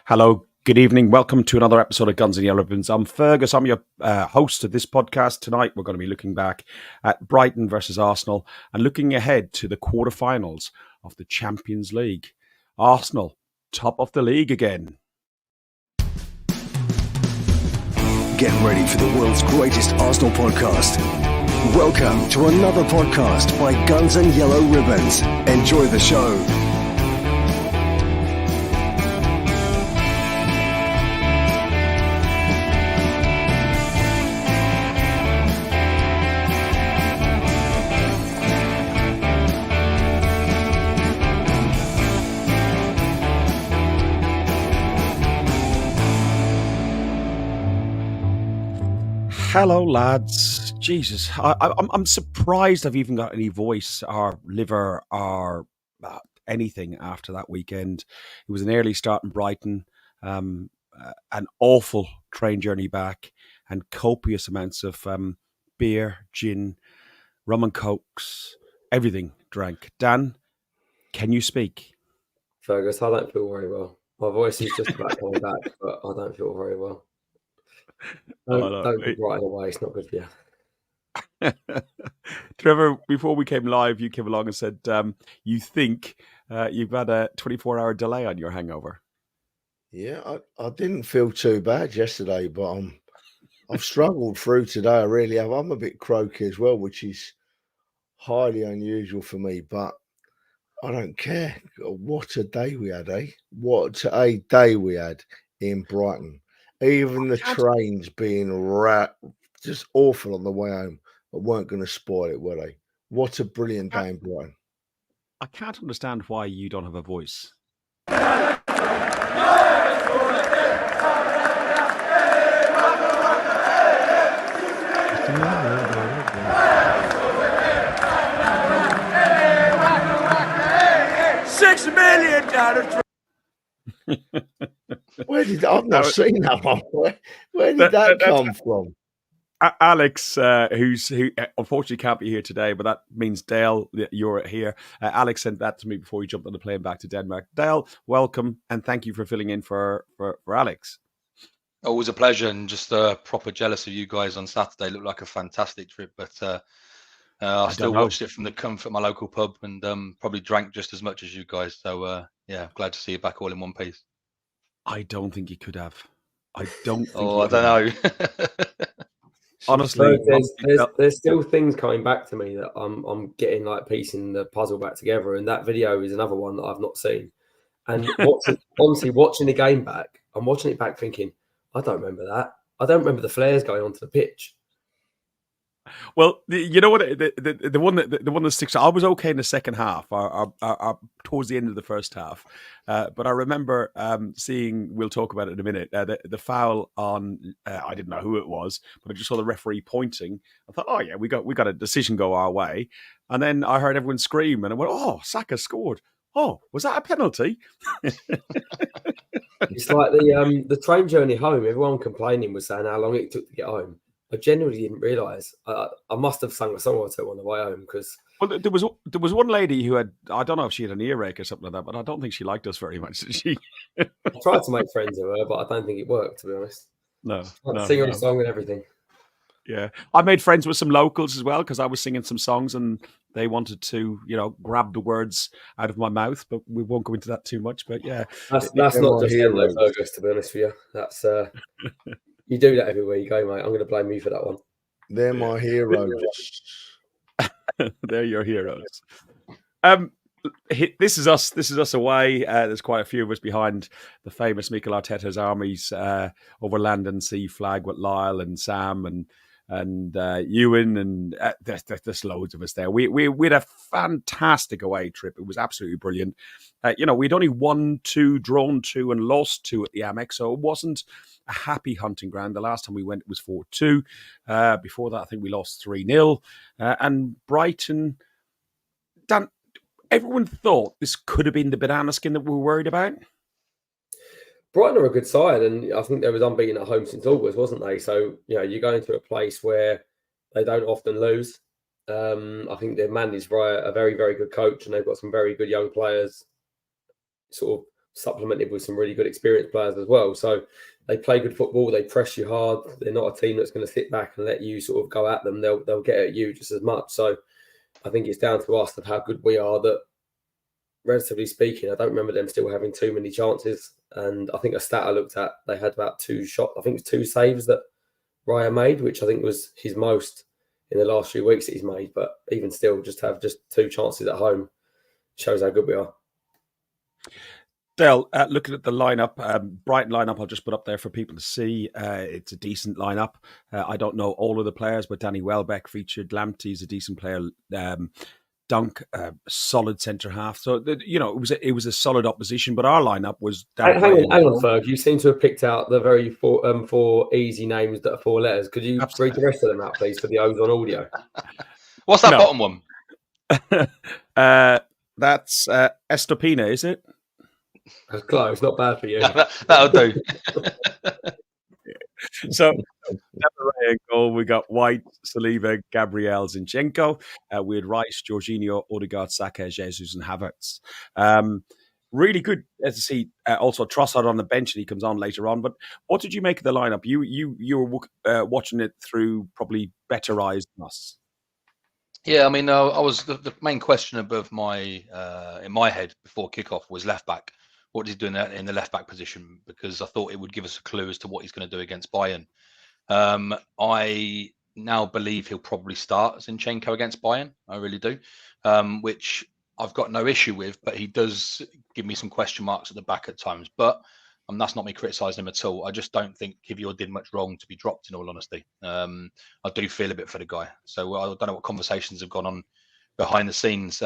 Hello, good evening. Welcome to another episode of Guns and Yellow Ribbons. I'm Fergus. I'm your host of this podcast. Tonight, we're going to be looking back at Brighton versus Arsenal and looking ahead to the quarterfinals of the Champions League. Arsenal, top of the league again. Get ready for the world's greatest Arsenal podcast. Welcome to another podcast by Guns and Yellow Ribbons. Enjoy the show. Hello, lads. Jesus, I'm surprised I've even got any voice or liver or anything after that weekend. It was an early start in Brighton, an awful train journey back, and copious amounts of beer, gin, rum and cokes, everything drank. Dan, can you speak? Fergus, I don't feel very well. My voice is just about coming back, but I don't feel very well. Don't be right away. It's not good for you. Trevor, before we came live, you came along and said you think you've had a 24-hour delay on your hangover. Yeah, I didn't feel too bad yesterday, but I've struggled through today. I really have. I'm a bit croaky as well, which is highly unusual for me, but I don't care. What a day we had, eh? What a day we had in Brighton. Even the trains being just awful on the way home, but weren't going to spoil it, were they? What a brilliant day in Brighton. I can't understand why you don't have a voice. 6 million down a I've not seen that one. Where did that come from? Alex, who unfortunately can't be here today, but that means Dale, you're here. Alex sent that to me before he jumped on the plane back to Denmark. Dale, welcome, and thank you for filling in for Alex. Always a pleasure, and just proper jealous of you guys on Saturday. Looked like a fantastic trip, but I still watched it from the comfort of my local pub, and probably drank just as much as you guys. So yeah, glad to see you back all in one piece. I don't think you could have. I don't think. I don't know. Honestly, there's still things coming back to me that I'm getting like piecing the puzzle back together, and that video is another one that I've not seen. And honestly, watching the game back, I'm watching it back thinking, I don't remember that. I don't remember the flares going onto the pitch. Well, you know what? The one that sticks. I was okay in the second half, or towards the end of the first half, but I remember seeing. We'll talk about it in a minute. The foul on. I didn't know who it was, but I just saw the referee pointing. I thought, oh yeah, we got a decision go our way, and then I heard everyone scream, and I went, oh, Saka scored. Oh, was that a penalty? It's like the train journey home. Everyone complaining was saying how long it took to get home. I genuinely didn't realise. I must have sung a song or two on the way home because. Well, there was one lady who had, I don't know if she had an earache or something like that, but I don't think she liked us very much, did she? I tried to make friends with her, but I don't think it worked, to be honest. No. Sing her a song and everything. Yeah. I made friends with some locals as well because I was singing some songs and they wanted to, grab the words out of my mouth, but we won't go into that too much. But yeah. That's not just hello, Fergus, to be honest with you. That's... You do that every week, mate. I'm going to blame you for that one. They're my heroes. They're your heroes. This is us. This is us away. There's quite a few of us behind the famous Mikel Arteta's armies over land and sea flag with Lyle and Sam and Ewan and there's loads of us there. We had a fantastic away trip. It was absolutely brilliant. We'd only won 2, drawn 2, and lost 2 at the Amex, so it wasn't a happy hunting ground. The last time we went was 4-2. Before that, I think we lost 3-0. And Brighton, Dan, everyone thought this could have been the banana skin that we were worried about. Brighton are a good side, and I think they was unbeaten at home since August, wasn't they? So, you go into a place where they don't often lose. I think they're managed by a very, very good coach, and they've got some very good young players sort of supplemented with some really good experienced players as well. So they play good football. They press you hard. They're not a team that's going to sit back and let you sort of go at them. They'll get at you just as much. So I think it's down to us of how good we are. That, relatively speaking, I don't remember them still having too many chances. And I think a stat I looked at, they had about 2 shots. I think it was 2 saves that Raya made, which I think was his most in the last few weeks that he's made. But even still, just to have just 2 chances at home shows how good we are. Dale, looking at the lineup, Brighton lineup, I'll just put up there for people to see. It's a decent lineup. I don't know all of the players, but Danny Welbeck featured. Lamptey's a decent player. Dunk, solid centre half. So it was a solid opposition. But our lineup was. Hang on, Ferg. You seem to have picked out the very 4 easy names that are 4 letters. Could you read the rest of them out, please, for the O's on audio? What's that bottom one? That's Estopina, is it? That's close. Not bad for you. That'll do. So, in goal, we got White, Saliba, Gabriel, Zinchenko. We had Rice, Jorginho, Odegaard, Saka, Jesus, and Havertz. Really good to see. Also, Trossard on the bench, and he comes on later on. But what did you make of the lineup? You were watching it through probably better eyes than us. Yeah, I mean, I was the main question above my in my head before kickoff was left back. What he's doing in the left back position, because I thought it would give us a clue as to what he's going to do against Bayern. I now believe he'll probably start Zinchenko against Bayern. I really do, which I've got no issue with, but he does give me some question marks at the back at times. But that's not me criticising him at all. I just don't think Kivior did much wrong to be dropped, in all honesty. I do feel a bit for the guy. So I don't know what conversations have gone on behind the scenes.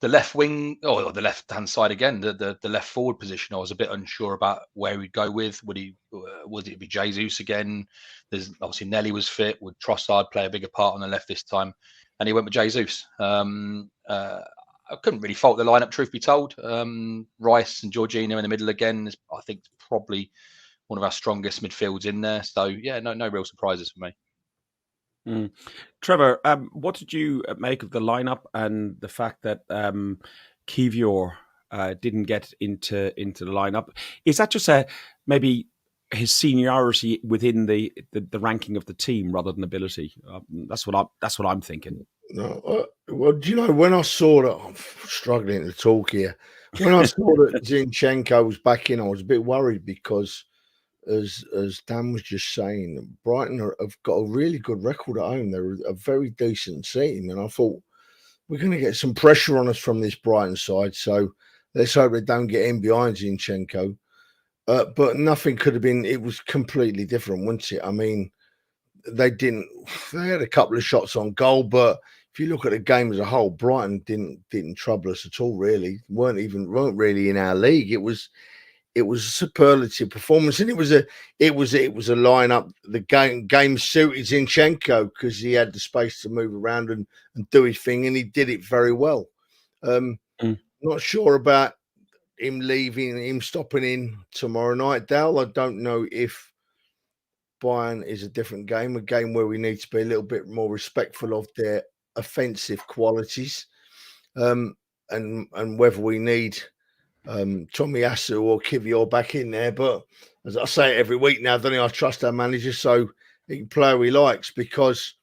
The left wing, or the left-hand side again, the left forward position, I was a bit unsure about where we'd go with. Would it be Jesus again? There's obviously Nelly was fit. Would Trossard play a bigger part on the left this time? And he went with Jesus. I couldn't really fault the lineup, truth be told. Rice and Jorginho in the middle again is, I think, probably one of our strongest midfields in there. So yeah, no real surprises for me. Trevor, what did you make of the lineup and the fact that Kivior didn't get into the lineup? Is that just maybe his seniority within the ranking of the team rather than ability? That's what I'm thinking. No, well, do you know, when I saw that, I'm struggling to talk here. When I saw that Zinchenko was back in, I was a bit worried because, as Dan was just saying, Brighton have got a really good record at home. They're a very decent team, and I thought we're going to get some pressure on us from this Brighton side. So let's hope they don't get in behind Zinchenko. But nothing could have been. It was completely different, wasn't it? I mean, they had a couple of shots on goal, but if you look at the game as a whole, Brighton didn't trouble us at all. Really, weren't really in our league. It was a superlative performance, and it was a lineup. The game suited Zinchenko because he had the space to move around and do his thing, and he did it very well. Not sure about him stopping in tomorrow night, Dal. I don't know if Bayern is a different game, a game where we need to be a little bit more respectful of their offensive qualities, and whether we need Tomiyasu or Kivior back in there. But as I say every week now, don't I trust our manager, so he can play who he likes, because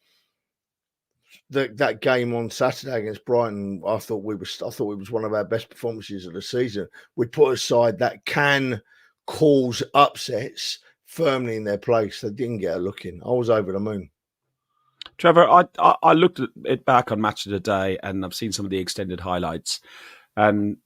that game on Saturday against Brighton, I thought it was one of our best performances of the season. We put aside that can cause upsets firmly in their place. They didn't get a look in. I was over the moon. Trevor, I looked at it back on Match of the Day, and I've seen some of the extended highlights. And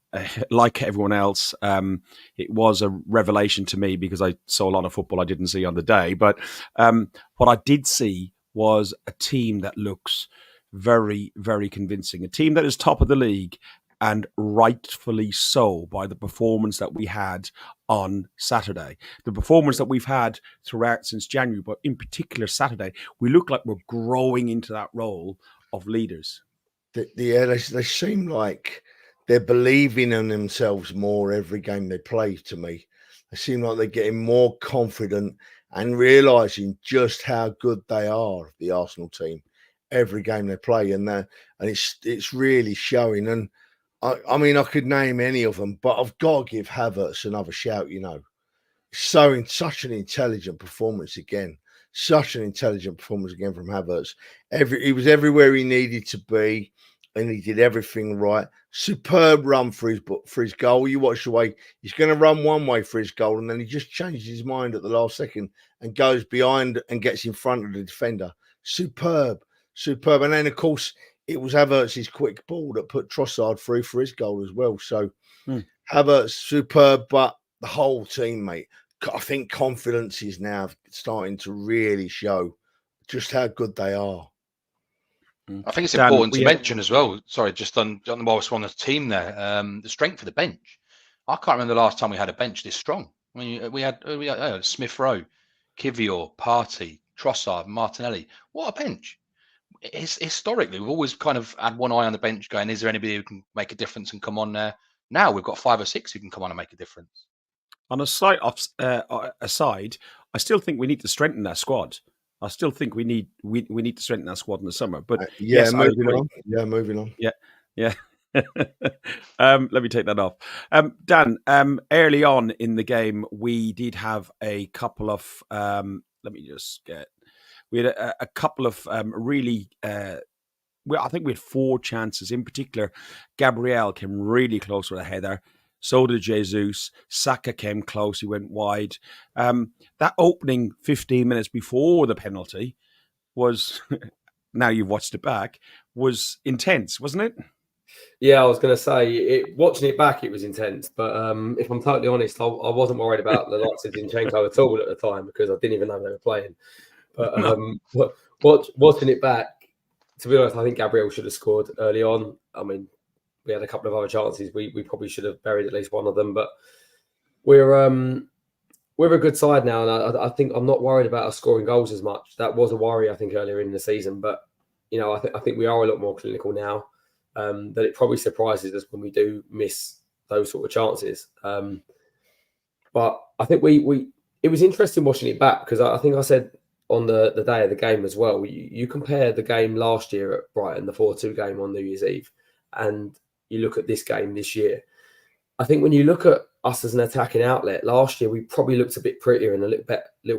like everyone else, it was a revelation to me because I saw a lot of football I didn't see on the day. But what I did see was a team that looks very, very convincing. A team that is top of the league, and rightfully so, by the performance that we had on Saturday. The performance that we've had throughout since January, but in particular Saturday, we look like we're growing into that role of leaders. They seem like they're believing in themselves more every game they play, to me. They seem like they're getting more confident and realising just how good they are, the Arsenal team, every game they play. And it's really showing. And I mean, I could name any of them, but I've got to give Havertz another shout. Such an intelligent performance again. Such an intelligent performance again from Havertz. He was everywhere he needed to be, and he did everything right. Superb run for his goal. You watch the way he's going to run one way for his goal, and then he just changes his mind at the last second and goes behind and gets in front of the defender. Superb. And then, of course, it was Havertz's quick ball that put Trossard through for his goal as well. So Havertz, superb, but the whole team, mate, I think confidence is now starting to really show just how good they are. I think it's important to mention as well. Sorry, just on whilst we're on the team there, the strength of the bench. I can't remember the last time we had a bench this strong. I mean, we had Smith Rowe, Kivior, Partey, Trossard, Martinelli. What a bench! Historically, we've always kind of had one eye on the bench, going, "Is there anybody who can make a difference and come on there?" Now we've got 5 or 6 who can come on and make a difference. On a slight aside, I still think we need to strengthen that squad. I still think we need to strengthen that squad in the summer. But moving on. Yeah. Let me take that off. Dan, early on in the game, we did have a couple of. We had a couple of really. I think we had 4 chances in particular. Gabriel came really close with a header. So did Jesus. Saka came close. He went wide. That opening 15 minutes before the penalty was, now you've watched it back, was intense, wasn't it? Yeah, I was going to say, watching it back, it was intense. But if I'm totally honest, I wasn't worried about the likes of Zinchenko at all at the time because I didn't even know they were playing. But watching it back, to be honest, I think Gabriel should have scored early on. I mean, we had a couple of other chances. We probably should have buried at least one of them, but we're a good side now, and I think I'm not worried about us scoring goals as much. That was a worry, I think, earlier in the season, but I think we are a lot more clinical now. That it probably surprises us when we do miss those sort of chances. But I think it was interesting watching it back because I think I said on the day of the game as well. You compare the game last year at Brighton, the 4-2 game on New Year's Eve, and you look at this game this year. I think when you look at us as an attacking outlet, last year we probably looked a bit prettier and a little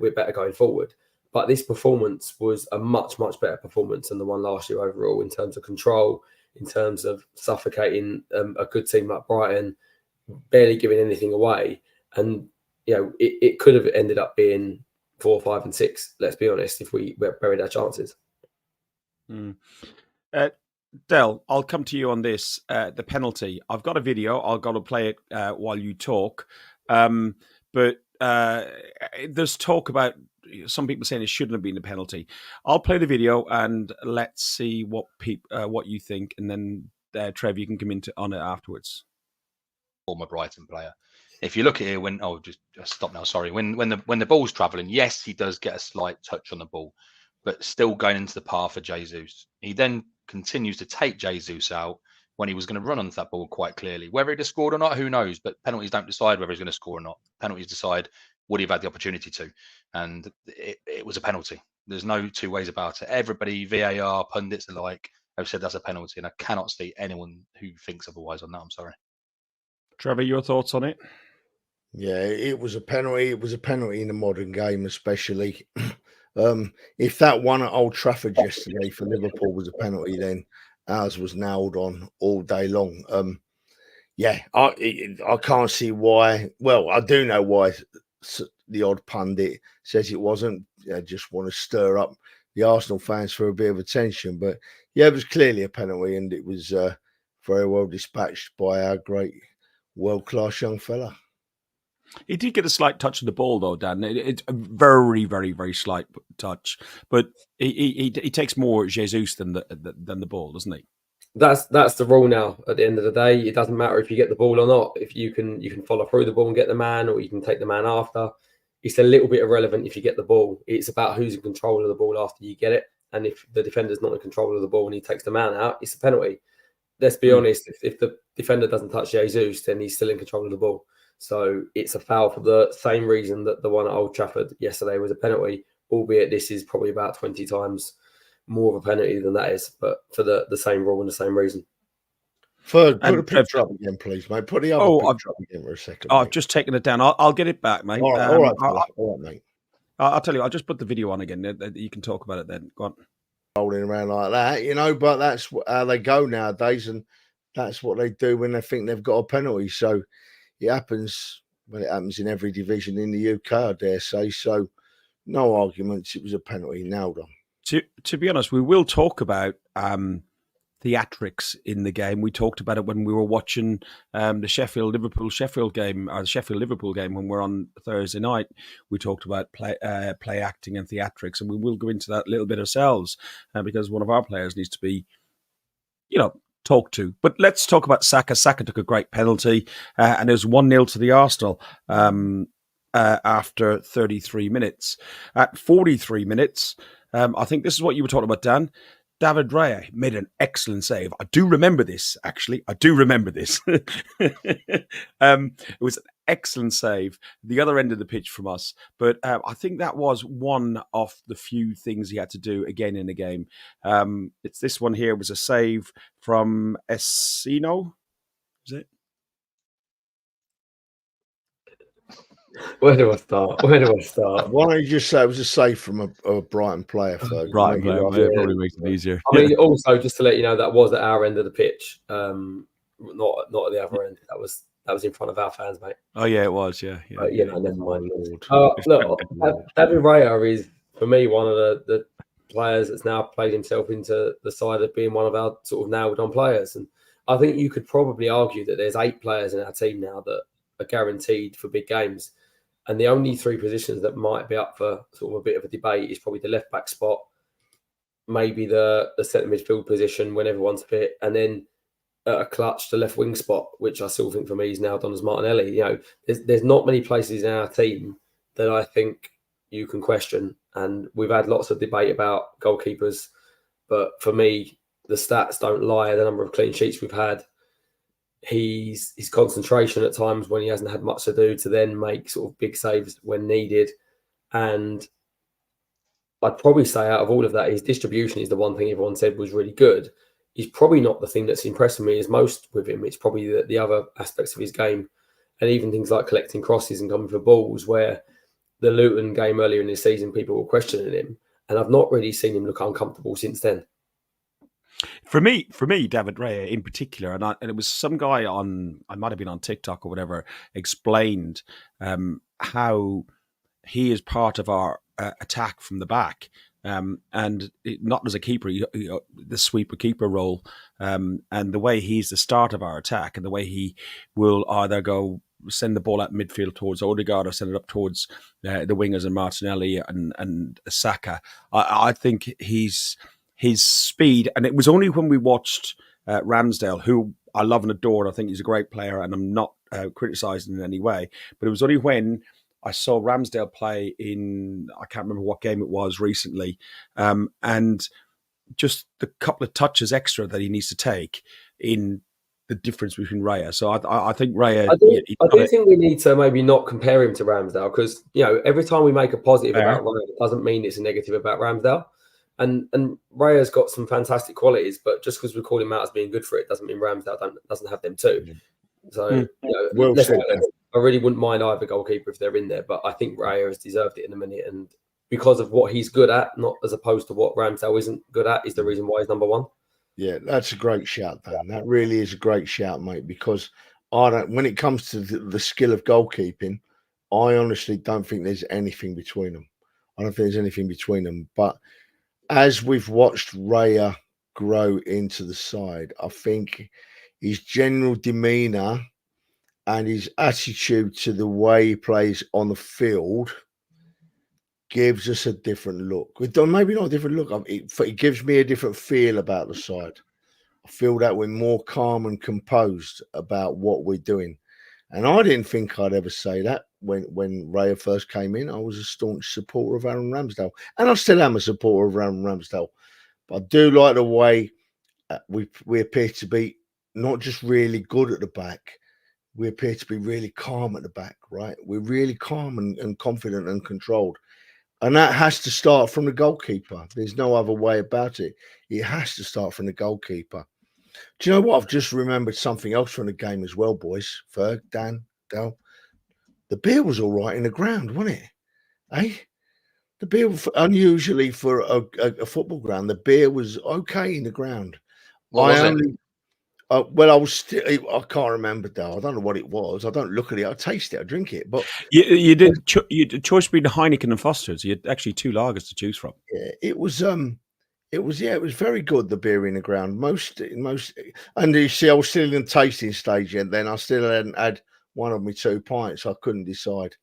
bit better going forward. But this performance was a much, much better performance than the one last year overall in terms of control, in terms of suffocating a good team like Brighton, barely giving anything away. And, it could have ended up being 4, 5 and 6, let's be honest, if we buried our chances. Del, I'll come to you on this. The penalty. I've got a video. I've got to play it while you talk. But there's talk about some people saying it shouldn't have been a penalty. I'll play the video and let's see what you think, and then Trev, you can come on it afterwards. Former Brighton player. If you look at it, just stop now. Sorry. When the ball's travelling, yes, he does get a slight touch on the ball, but still going into the path of Jesus. He then continues to take Jesus out when he was going to run onto that ball quite clearly. Whether he'd have scored or not, who knows? But penalties don't decide whether he's going to score or not. Penalties decide would he have had the opportunity to. And it was a penalty. There's no 2 ways about it. Everybody, VAR, pundits alike, have said that's a penalty. And I cannot see anyone who thinks otherwise on that. I'm sorry. Trevor, your thoughts on it? Yeah, it was a penalty. It was a penalty in the modern game, especially. If that one at Old Trafford yesterday for Liverpool was a penalty, then ours was nailed on all day long. I can't see why. Well, I do know why the odd pundit says it wasn't. I just want to stir up the Arsenal fans for a bit of attention. But yeah, it was clearly a penalty, and it was very well dispatched by our great world-class young fella. He did get a slight touch of the ball, though, Dan. It's a very, very, very slight touch, but he takes more Jesus than the ball, doesn't he? That's the rule now. At the end of the day, it doesn't matter if you get the ball or not. If you can follow through the ball and get the man, or you can take the man after. It's a little bit irrelevant if you get the ball. It's about who's in control of the ball after you get it. And if the defender's not in control of the ball and he takes the man out, it's a penalty. Let's be honest. If the defender doesn't touch Jesus, then he's still in control of the ball. So it's a foul for the same reason that the one at Old Trafford yesterday was a penalty, albeit this is probably about 20 times more of a penalty than that is, but for the same rule and the same reason. Ferg, put a picture up again, please, mate. Put the other picture up again for a second. I've just taken it down. I'll get it back, mate. All right, mate. I'll tell you. I'll just put the video on again. You can talk about it then. Go on. Rolling around like that, but that's how they go nowadays, and that's what they do when they think they've got a penalty. So it happens when it happens in every division in the UK, I dare say. So no arguments. It was a penalty, nailed on. To be honest, we will talk about theatrics in the game. We talked about it when we were watching the Sheffield game, or the Sheffield Liverpool game when we're on Thursday night. We talked about play acting and theatrics, and we will go into that a little bit ourselves because one of our players needs to be, talked to. But let's talk about Saka. Saka took a great penalty, and it was 1-0 to the Arsenal after 33 minutes. At 43 minutes, I think this is what you were talking about, Dan. David Raya made an excellent save. I do remember this, actually. It was an excellent save, the other end of the pitch from us. But I think that was one of the few things he had to do again in the game. It's this one here. It was a save from Essino. Is it? Where do I start? Why don't you just say it was a save from a Brighton player? Brighton player, it probably makes it easier. I mean, also just to let you know, that was at our end of the pitch, not at the other end. That was in front of our fans, mate. Oh yeah, it was. Yeah. Never mind. Look, David Raya is for me one of the players that's now played himself into the side of being one of our sort of nailed-on players, and I think you could probably argue that there's 8 players in our team now that are guaranteed for big games. And the only 3 positions that might be up for sort of a bit of a debate is probably the left back spot, maybe the centre midfield position when everyone's fit, and then a clutch, the left wing spot, which I still think for me is now done as Martinelli. There's not many places in our team that I think you can question. And we've had lots of debate about goalkeepers, but for me, the stats don't lie. The number of clean sheets we've had, his concentration at times when he hasn't had much to do to then make sort of big saves when needed. And I'd probably say out of all of that, his distribution is the one thing everyone said was really good. He's probably not the thing that's impressing me as most with him. It's probably the other aspects of his game, and even things like collecting crosses and coming for balls, where the Luton game earlier in the season, people were questioning him, and I've not really seen him look uncomfortable since then. For me, David Raya in particular, and it was some guy I might have been on TikTok or whatever, explained how he is part of our attack from the back, and not as a keeper, the sweeper keeper role, and the way he's the start of our attack, and the way he will either send the ball out midfield towards Odegaard or send it up towards the wingers and Martinelli and Saka. I think his speed, and it was only when we watched Ramsdale, who I love and adore, and I think he's a great player, and I'm not criticising in any way, but it was only when I saw Ramsdale play in, I can't remember what game it was recently, and just the couple of touches extra that he needs to take in the difference between Raya. So I think Raya... I do think we need to maybe not compare him to Ramsdale, because every time we make a positive about Raya, it doesn't mean it's a negative about Ramsdale. And Raya's got some fantastic qualities, but just because we call him out as being good for it doesn't mean Ramsdale doesn't have them too. So I really wouldn't mind either goalkeeper if they're in there, but I think Raya has deserved it in a minute, and because of what he's good at, not as opposed to what Ramsdale isn't good at, is the reason why he's number 1. Yeah, that's a great shout, Dan. That really is a great shout, mate, because when it comes to the skill of goalkeeping, I honestly don't think there's anything between them. I don't think there's anything between them, but as we've watched Raya grow into the side, I think his general demeanour and his attitude to the way he plays on the field gives us a different look. Maybe not a different look. It gives me a different feel about the side. I feel that we're more calm and composed about what we're doing. And I didn't think I'd ever say that when Raya first came in. I was a staunch supporter of Aaron Ramsdale, and I still am a supporter of Aaron Ramsdale. But I do like the way we appear to be not just really good at the back. We appear to be really calm at the back, right? We're really calm and confident and controlled. And that has to start from the goalkeeper. There's no other way about it. It has to start from the goalkeeper. Do you know what? I've just remembered something else from the game as well, boys. Ferg, Dan, Dal. The beer was all right in the ground, wasn't it? Eh? The beer, unusually for a football ground, the beer was okay in the ground. What was it? Well, I was still. I can't remember, Dal. I don't know what it was. I don't look at it. I taste it. I drink it. But You did you had a choice between Heineken and Foster's. You had actually two lagers to choose from. yeah, it was. It was very good. The beer in the ground, most, and you see, I was still in the tasting stage, and then I still hadn't had one of my 2 pints. I couldn't decide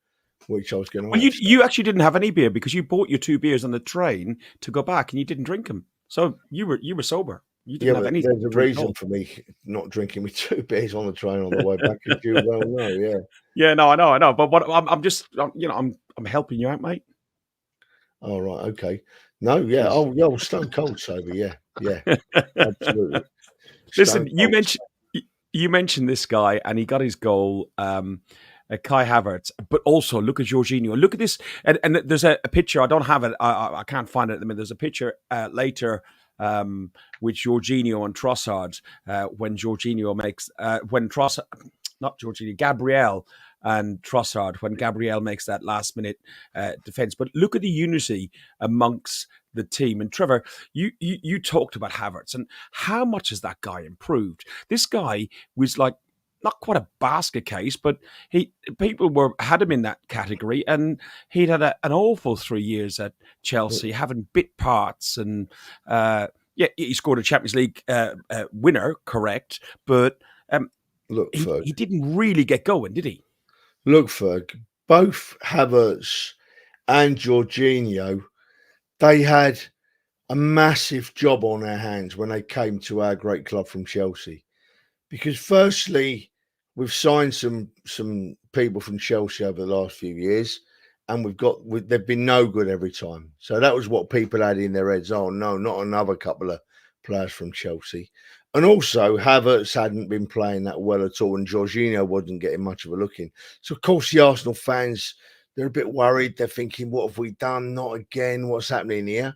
which I was going to Well, have. you actually didn't have any beer because you bought your 2 beers on the train to go back, and you didn't drink them. So you were sober. You didn't have but anything. there's a reason for me not drinking me 2 beers on the train on the way back, as you well know. Yeah. Yeah, no, I know. But what I'm just, I'm helping you out, mate. All right. Okay. No. Yeah. Oh, yeah. I was stone cold sober. Yeah. Yeah. Absolutely. Listen, you mentioned this guy, and he got his goal. Kai Havertz, but also look at Jorginho. Look at this, and there's a picture. I don't have it. I can't find it at the minute. There's a picture later with Jorginho and Trossard when Jorginho makes Gabriel and Trossard when Gabriel makes that last minute defense. But look at the unity amongst the team. And Trevor, you talked about Havertz and how much has that guy improved? This guy was like not quite a basket case, but people had him in that category, and he'd had an awful 3 years at Chelsea, having bit parts, and he scored a Champions League winner, correct? But look, he didn't really get going, did he? Look, Ferg, both Havertz and Jorginho, they had a massive job on their hands when they came to our great club from Chelsea. Because firstly, we've signed some people from Chelsea over the last few years, and they've been no good every time. So that was what people had in their heads. Oh no, not another couple of players from Chelsea. And also, Havertz hadn't been playing that well at all, and Jorginho wasn't getting much of a look in. So, of course, the Arsenal fans, they're a bit worried. They're thinking, what have we done? Not again. What's happening here?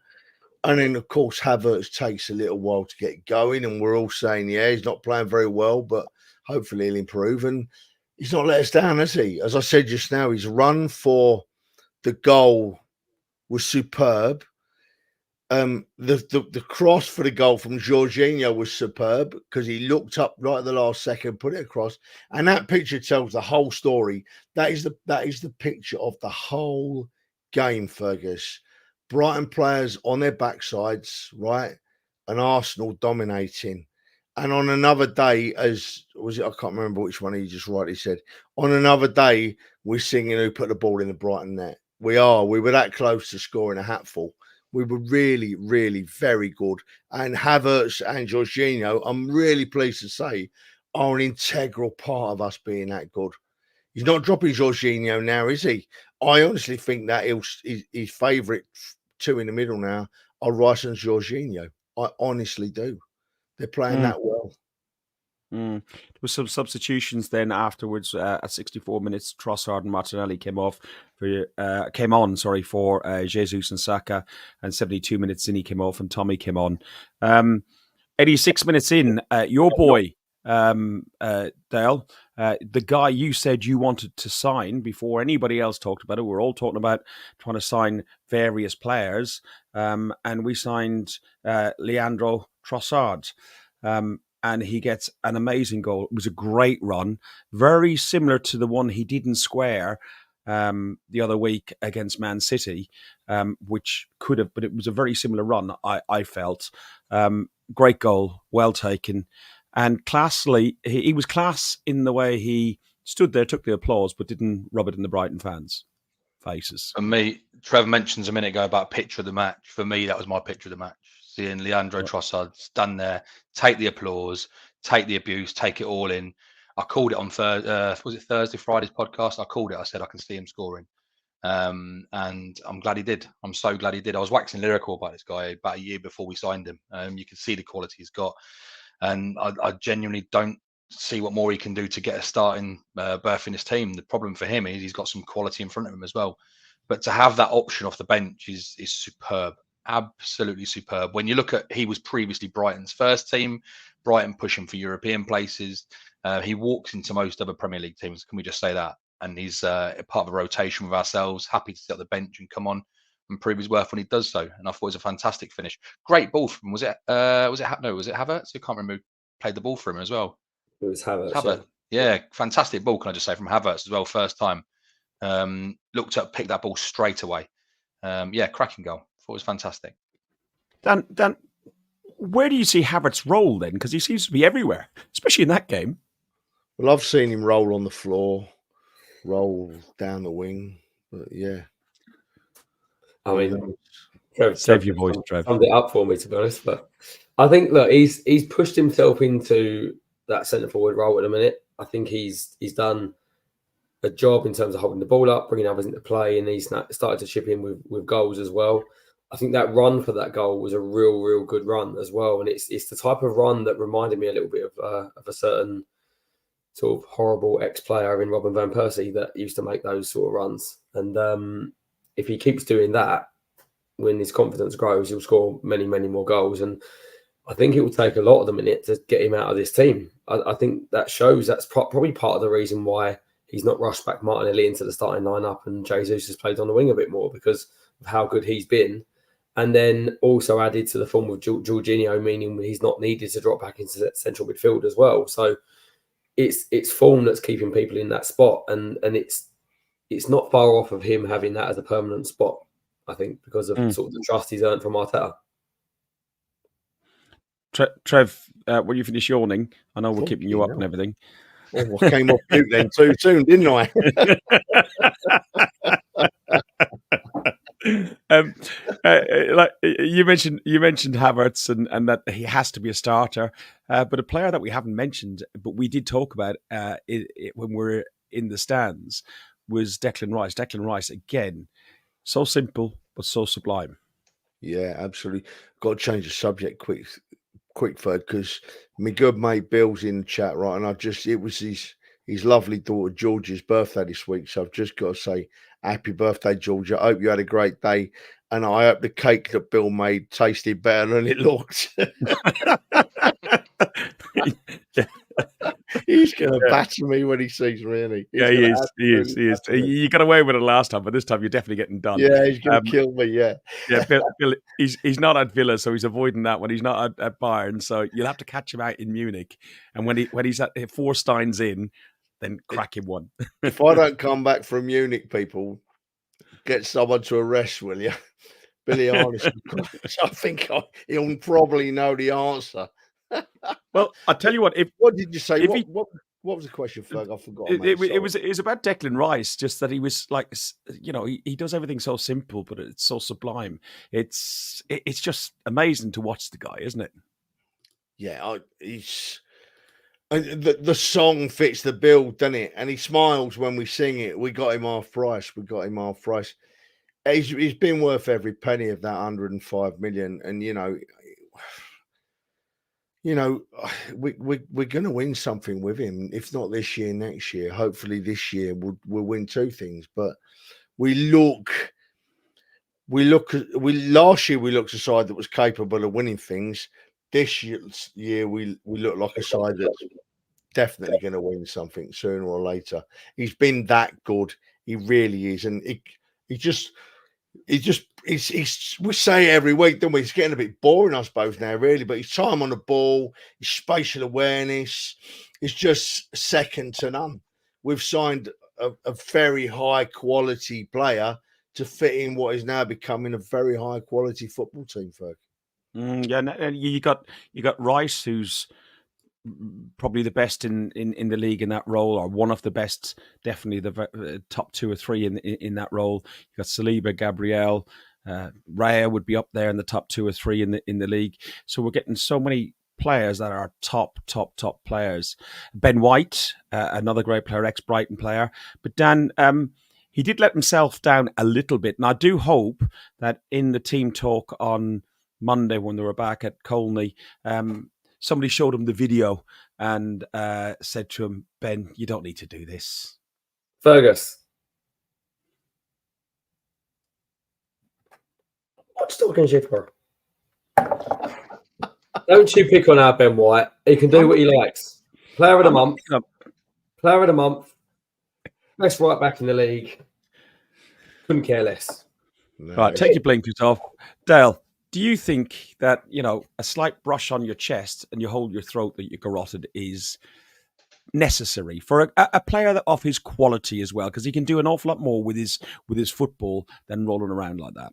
And then, of course, Havertz takes a little while to get going, and we're all saying, yeah, he's not playing very well, but hopefully he'll improve. And he's not let us down, has he? As I said just now, his run for the goal was superb. The cross for the goal from Jorginho was superb because he looked up right at the last second, put it across, and that picture tells the whole story. That is the picture of the whole game, Fergus. Brighton players on their backsides, right, and Arsenal dominating. And on another day, I can't remember which one he just rightly said. On another day, we're singing who put the ball in the Brighton net. We were that close to scoring a hatful. We were really, really very good. And Havertz and Jorginho, I'm really pleased to say, are an integral part of us being that good. He's not dropping Jorginho now, is he? I honestly think that his favourite 2 in the middle now are Rice and Jorginho. I honestly do. They're playing that well. There were some substitutions then afterwards. At 64 minutes, Trossard and Martinelli came on for Jesus and Saka, and 72 minutes in he came off and Tommy came on. 86 minutes in, your boy Dale, the guy you said you wanted to sign before anybody else talked about it. We're all talking about trying to sign various players, and we signed Leandro Trossard. And he gets an amazing goal. It was a great run, very similar to the one he didn't square the other week against Man City, which could have, but it was a very similar run, I felt. Great goal, well taken. And classily, he was class in the way he stood there, took the applause, but didn't rub it in the Brighton fans' faces. For me, Trev mentions a minute ago about picture of the match. For me, that was my picture of the match. Seeing Leandro Trossard stand there, take the applause, take the abuse, take it all in. I called it on Thursday, Friday's podcast. I called it. I said I can see him scoring, and I'm glad he did. I'm so glad he did. I was waxing lyrical about this guy about a year before we signed him. You can see the quality he's got, and I genuinely don't see what more he can do to get a starting berth in his team. The problem for him is he's got some quality in front of him as well. But to have that option off the bench is superb. Absolutely superb. When you look at, he was previously Brighton's first team, Brighton pushing for European places. He walks into most other Premier League teams. Can we just say that? And he's a part of a rotation with ourselves, happy to sit on the bench and come on and prove his worth when he does so. And I thought it was a fantastic finish. Great ball from him. Was it Havertz? I can't remember who played the ball for him as well. It was Havertz. Havertz. Yeah, fantastic ball, can I just say, from Havertz as well, first time. Looked up, picked that ball straight away. Cracking goal. Thought it was fantastic. Dan, where do you see Havertz's role then? Because he seems to be everywhere, especially in that game. Well, I've seen him roll on the floor, roll down the wing. But yeah. I mean, save your voice, Trev. Summed it up for me, to be honest. But I think, look, he's pushed himself into that centre forward role at the minute. I think he's done a job in terms of holding the ball up, bringing others into play, and he's started to chip in with goals as well. I think that run for that goal was a real good run as well, and it's the type of run that reminded me a little bit of a certain sort of horrible ex-player in Robin van Persie that used to make those sort of runs. And if he keeps doing that, when his confidence grows, he'll score many more goals. And I think it will take a lot of the minute to get him out of this team. I think that shows that's probably part of the reason why he's not rushed back Martinelli into the starting lineup and Jesus has played on the wing a bit more because of how good he's been. And then also added to the form of Jorginho, meaning he's not needed to drop back into central midfield as well. So it's form that's keeping people in that spot. And it's not far off of him having that as a permanent spot, I think, because of sort of the trust he's earned from Arteta. Trev, when you finish yawning, I know we're keeping you up and everything. Oh, I came off mute then too soon, didn't I? Like you mentioned Havertz and that he has to be a starter, but a player that we haven't mentioned, but we did talk about when we're in the stands, was Declan Rice. Declan Rice, again, so simple but so sublime. Yeah, absolutely. Got to change the subject quick, Ferg, because my good mate Bill's in the chat, right? And it was his lovely daughter Georgia's birthday this week, so I've just got to say happy birthday, Georgia. I hope you had a great day, and I hope the cake that Bill made tasted better than it looked. He's going to batter me when he sees me, isn't he? He is. You got away with it last time, but this time you're definitely getting done. Yeah, he's going to kill me, yeah. Yeah, Bill, he's not at Villa, so he's avoiding that when he's not at Bayern. So you'll have to catch him out in Munich. And when he's at 4 Steins in, then crack him one. If I don't come back from Munich, people, get someone to arrest, will you? Billy Arnott. I think he'll probably know the answer. Well, I'll tell you what. What did you say? What was the question, Ferg? I forgot. It was about Declan Rice. Just that he was like, he does everything so simple, but it's so sublime. It's just amazing to watch the guy, isn't it? Yeah, the song fits the bill, doesn't it? And he smiles when we sing it. We got him half price. He's been worth every penny of that 105 million, and we're going to win something with him. If not this year, next year. Hopefully, this year we'll win 2 things. But last year we looked a side that was capable of winning things. This year we look like a side that's definitely going to win something sooner or later. He's been that good. He really is, and we say it every week, don't we? It's getting a bit boring, I suppose, now, really. But his time on the ball, his spatial awareness is just second to none. We've signed a very high quality player to fit in what is now becoming a very high quality football team, Ferg. Yeah, you got Rice, who's probably the best in the league in that role, or one of the best, definitely the top 2 or 3 in that role. You got Saliba, Gabriel, Raya would be up there in the top 2 or 3 in the league. So we're getting so many players that are top players. Ben White, another great player, ex-Brighton player. But Dan, he did let himself down a little bit, and I do hope that in the team talk on Monday when they were back at Colney, somebody showed him the video and said to him, Ben, you don't need to do this. Fergus. What's talking shit for? Don't you pick on our Ben White. He can do what he likes. Player of the month. Player of the month. Best right back in the league. Couldn't care less. No. Right, take your blinkers off. Dale, do you think that, a slight brush on your chest and you hold your throat that you're garroted is necessary for a player of his quality as well? Because he can do an awful lot more with his football than rolling around like that.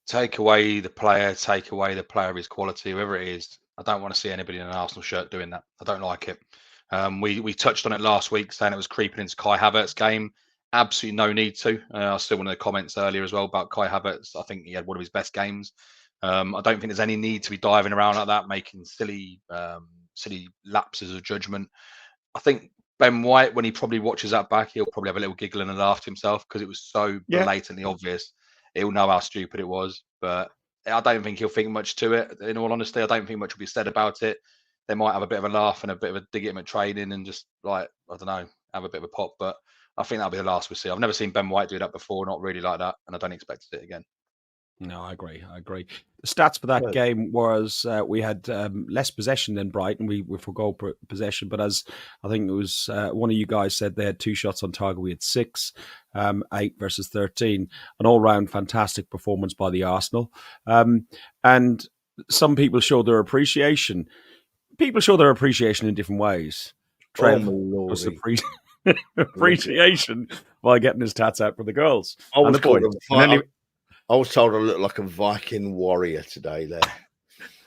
Take away the player of his quality, whoever it is. I don't want to see anybody in an Arsenal shirt doing that. I don't like it. We touched on it last week, saying it was creeping into Kai Havertz's game. Absolutely no need to. I still one of the comments earlier as well about Kai Havertz. I think he had one of his best games. I don't think there's any need to be diving around like that, making silly lapses of judgment. I think Ben White, when he probably watches that back, he'll probably have a little giggle and a laugh to himself because it was so blatantly obvious. He'll know how stupid it was, but I don't think he'll think much to it. In all honesty, I don't think much will be said about it. They might have a bit of a laugh and a bit of a dig at him at training and just have a bit of a pop. But I think that'll be the last we see. I've never seen Ben White do that before, not really like that, and I don't expect to see it again. No, I agree. The stats for that game was we had less possession than Brighton. We forgo possession, but as I think it was one of you guys said, they had 2 shots on target. We had 6, 8 versus 13. An all-round fantastic performance by the Arsenal. And some people show their appreciation. People show their appreciation in different ways. Trev was appreciation by getting his tats out for the girls. I was told I look like a Viking warrior today there.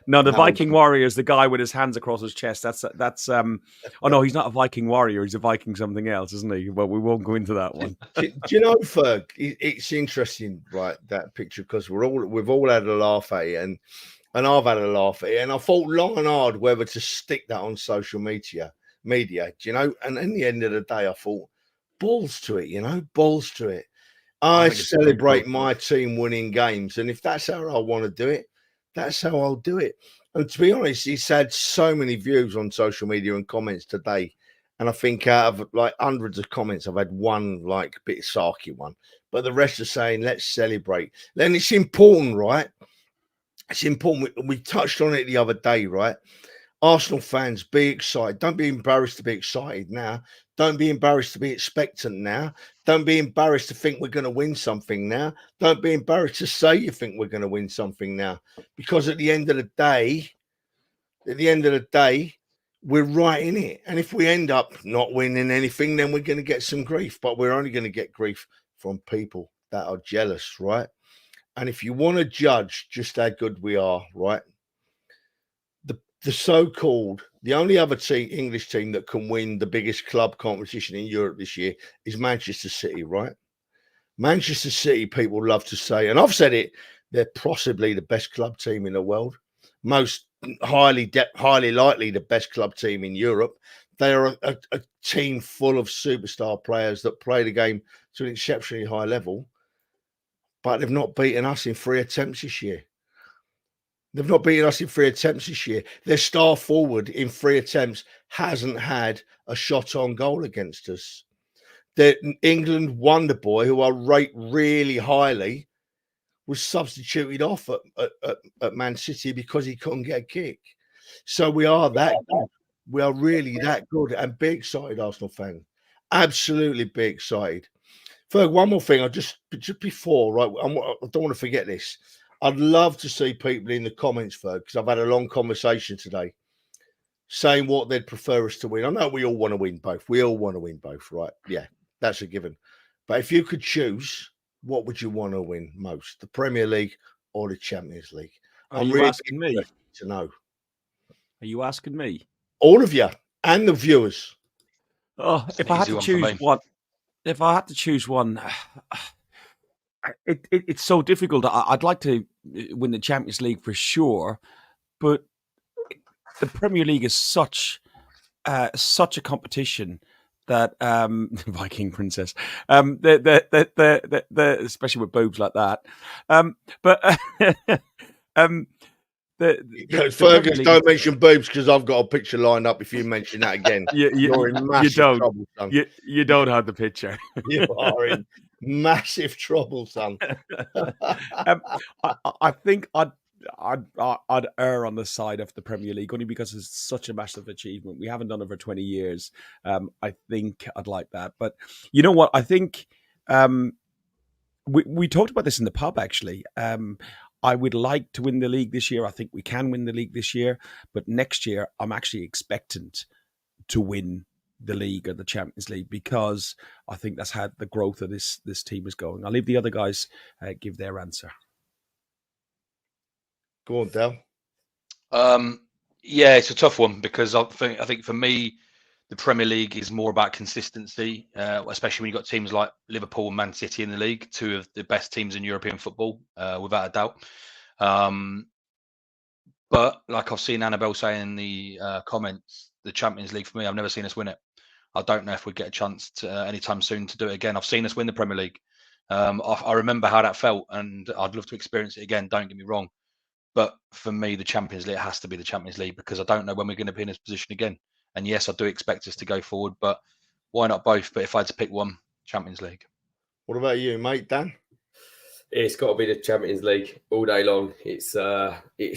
No, the Viking warrior is the guy with his hands across his chest. That's oh no, he's not a Viking warrior, he's a Viking something else, isn't he? Well, we won't go into that one. Do you know, Ferg, it's interesting, right, that picture, because we've all had a laugh at it, and I've had a laugh at it, and I thought long and hard whether to stick that on social media, and in the end of the day, I thought, balls to it, balls to it. I celebrate my team winning games, and if that's how I want to do it, that's how I'll do it. And to be honest, he's had so many views on social media and comments today, and I think out of like hundreds of comments, I've had one like bit sarky one, but the rest are saying let's celebrate. Then it's important, right? It's important. We touched on it the other day, right? Arsenal fans, be excited. Don't be embarrassed to be excited now. Don't be embarrassed to be expectant now. Don't be embarrassed to think we're going to win something now. Don't be embarrassed to say you think we're going to win something now. Because at the end of the day, we're right in it. And if we end up not winning anything, then we're going to get some grief. But we're only going to get grief from people that are jealous, right? And if you want to judge just how good we are, right? The only other English team that can win the biggest club competition in Europe this year is Manchester City, right? Manchester City, people love to say, and I've said it, they're possibly the best club team in the world. Most highly likely the best club team in Europe. They are a team full of superstar players that play the game to an exceptionally high level, but they've not beaten us in 3 attempts this year. They've not beaten us in 3 attempts this year. Their star forward in 3 attempts hasn't had a shot on goal against us. The England wonder boy, who I rate really highly, was substituted off at Man City because he couldn't get a kick. So we are that good. We are really that good. And be excited, Arsenal fans. Absolutely be excited. Ferg, one more thing. Just before, right? I don't want to forget this. I'd love to see people in the comments, Ferg, because I've had a long conversation today, saying what they'd prefer us to win. I know we all want to win both. We all want to win both, right? Yeah, that's a given. But if you could choose, what would you want to win most, the Premier League or the Champions League? Are you asking me? To know. Are you asking me? All of you and the viewers. Oh, if I had to choose one, it's so difficult. I'd like to win the Champions League for sure, but the Premier League is such a competition that Viking princess, the especially with boobs like that. Fergus, don't mention boobs because I've got a picture lined up. If you mention that again, you're in massive trouble, son. You don't have the picture. You are in massive trouble, son. I think I'd err on the side of the Premier League only because it's such a massive achievement. We haven't done it for 20 years. I think I'd like that. But you know what? I think we talked about this in the pub, actually. I would like to win the league this year. I think we can win the league this year. But next year, I'm actually expectant to win the league or the Champions League because I think that's how the growth of this team is going. I'll leave the other guys give their answer. Go on, Dale. Yeah, it's a tough one because I think for me, the Premier League is more about consistency, especially when you've got teams like Liverpool and Man City in the league, two of the best teams in European football, without a doubt. But like I've seen Annabelle say in the comments, the Champions League for me, I've never seen us win it. I don't know if we get a chance to anytime soon to do it again. I've seen us win the Premier League. I remember how that felt, and I'd love to experience it again. Don't get me wrong. But for me, the Champions League has to be the Champions League because I don't know when we're going to be in this position again. And yes, I do expect us to go forward, but why not both? But if I had to pick one, Champions League. What about you, mate, Dan? It's got to be the Champions League all day long. It's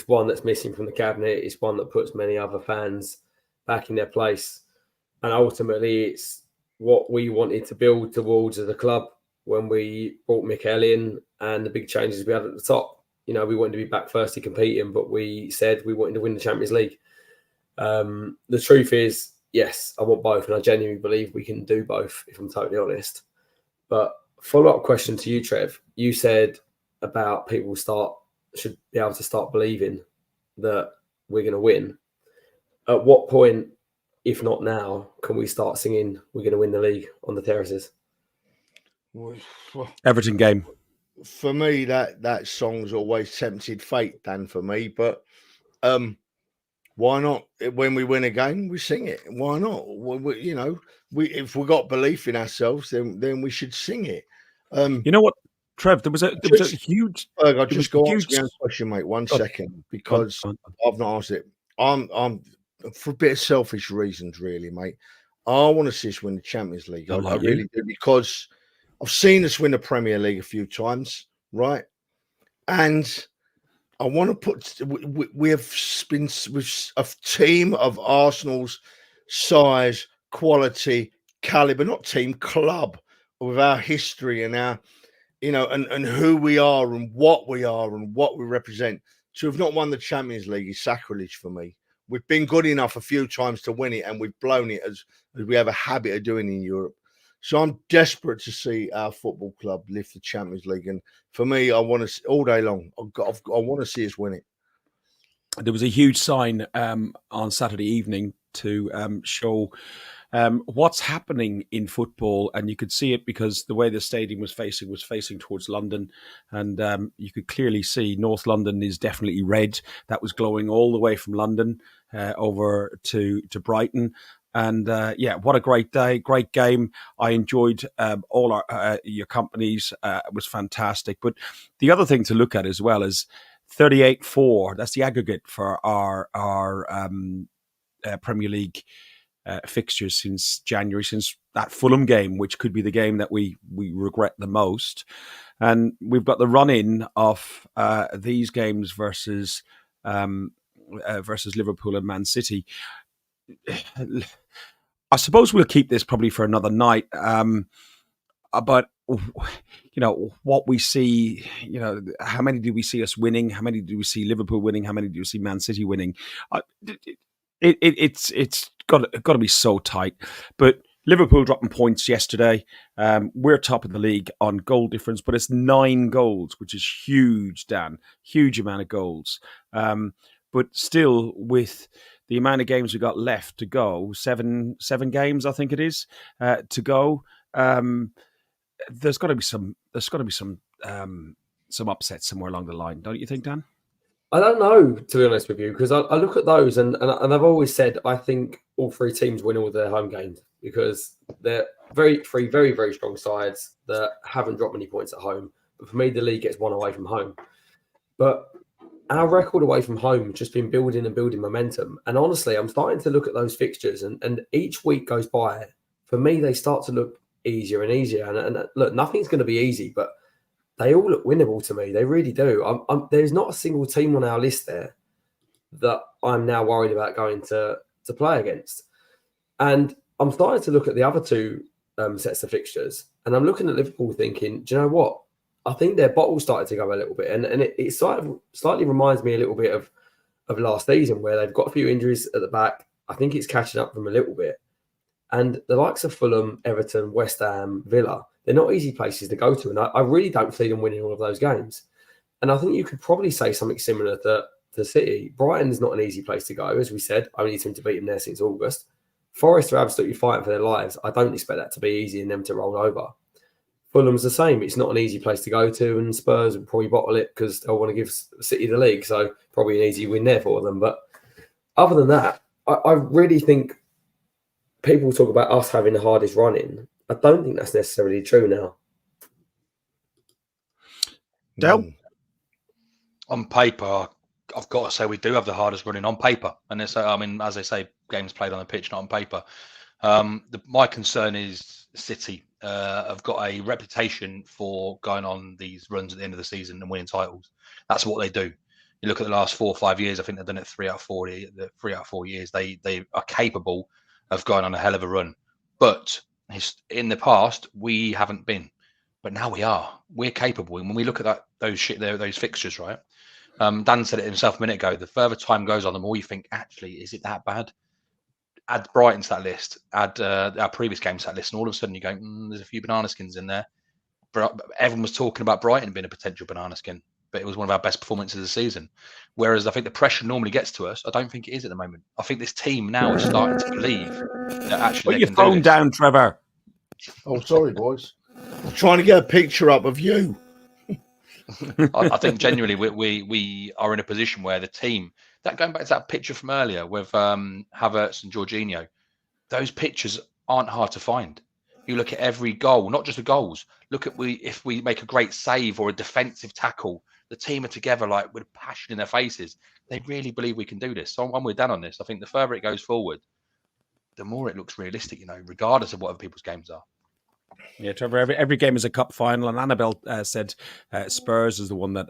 one that's missing from the cabinet. It's one that puts many other fans back in their place. And ultimately, it's what we wanted to build towards as a club when we brought Mikel in and the big changes we had at the top. You know, we wanted to be back firstly competing, but we said we wanted to win the Champions League. The truth is, yes, I want both, and I genuinely believe we can do both, if I'm totally honest. But follow-up question to you, Trev. You said about people should be able to start believing that we're going to win. At what point, if not now, can we start singing we're going to win the league on the terraces? Everton game. For me, that song's always tempted fate, Dan, for me. But why not? When we win a game, we sing it. Why not? If we got belief in ourselves, then we should sing it. You know what, Trev? There was a huge. I just go on to the question, mate. One second, because I've not asked it. I'm for a bit of selfish reasons, really, mate. I want to see us win the Champions League. I really do, because I've seen us win the Premier League a few times, right? And I want to put. We have been with a team of Arsenal's size, quality, caliber, not team, club, with our history and our, and who we are and what we represent. To have not won the Champions League is sacrilege for me. We've been good enough a few times to win it, and we've blown it as we have a habit of doing in Europe. So I'm desperate to see our football club lift the Champions League. And for me, I want to, all day long, I want to see us win it. There was a huge sign on Saturday evening to show what's happening in football, and you could see it because the way the stadium was facing towards London, and you could clearly see North London is definitely red. That was glowing all the way from London over to Brighton. And what a great day, great game. I enjoyed all your companies. It was fantastic. But the other thing to look at as well is 38-4. That's the aggregate for our Premier League fixtures since January, since that Fulham game, which could be the game that we regret the most. And we've got the run-in of these games versus Liverpool and Man City. I suppose we'll keep this probably for another night. But what we see, how many do we see us winning? How many do we see Liverpool winning? How many do we see Man City winning? It's got to be so tight. But Liverpool dropping points yesterday. We're top of the league on goal difference, but it's 9 goals, which is huge, Dan. Huge amount of goals. But still, with the amount of games we got left to go, seven games, I think it is, to go. There's got to be some upsets somewhere along the line, don't you think, Dan? I don't know, to be honest with you, because I look at those and I've always said I think all 3 teams win all their home games because they're three very, very strong sides that haven't dropped many points at home. But for me, the league gets one away from home. But our record away from home has just been building and building momentum. And honestly, I'm starting to look at those fixtures and each week goes by. For me, they start to look easier and easier. And look, nothing's going to be easy, but they all look winnable to me. They really do. There's not a single team on our list there that I'm now worried about going to play against. And I'm starting to look at the other two sets of fixtures, and I'm looking at Liverpool thinking, do you know what? I think their bottle started to go a little bit, and it slightly reminds me a little bit of last season, where they've got a few injuries at the back. I think it's catching up them a little bit. And the likes of Fulham, Everton, West Ham, Villa, they're not easy places to go to, and I really don't see them winning all of those games. And I think you could probably say something similar to City. Brighton's not an easy place to go, as we said. Only team to beat them there since August. Forest are absolutely fighting for their lives. I don't expect that to be easy and them to roll over. Fulham's the same. It's not an easy place to go to, and Spurs will probably bottle it because they'll want to give City the league. So probably an easy win there for them. But other than that, I really think people talk about us having the hardest running. I don't think that's necessarily true now. Del? On paper, I've got to say we do have the hardest running on paper. And it's, I mean, as I say, games played on the pitch, not on paper. My concern is City have got a reputation for going on these runs at the end of the season and winning titles. That's what they do. You look at the last 4 or 5 years, I think they've done it 3 out of 4. The 3 out of 4 years, they are capable of going on a hell of a run. But in the past, we haven't been. But now we are. We're capable. And when we look at those fixtures, right? Dan said it himself a minute ago. The further time goes on, the more you think, actually, is it that bad? Add Brighton to that list. Add our previous games to that list, and all of a sudden you go, there's a few banana skins in there. But everyone was talking about Brighton being a potential banana skin, but it was one of our best performances of the season. Whereas I think the pressure normally gets to us. I don't think it is at the moment. I think this team now is starting to believe that actually Put they your can phone do this. down, Trevor. Oh, sorry, boys. I'm trying to get a picture up of you. I think genuinely we are in a position where the team, that going back to that picture from earlier with Havertz and Jorginho, those pictures aren't hard to find. You look at every goal, not just the goals. Look at if we make a great save or a defensive tackle, the team are together like with passion in their faces. They really believe we can do this. So when we're done on this, I think the further it goes forward, the more it looks realistic, regardless of what other people's games are. Yeah, Trevor, every game is a cup final, and Annabelle said Spurs is the one that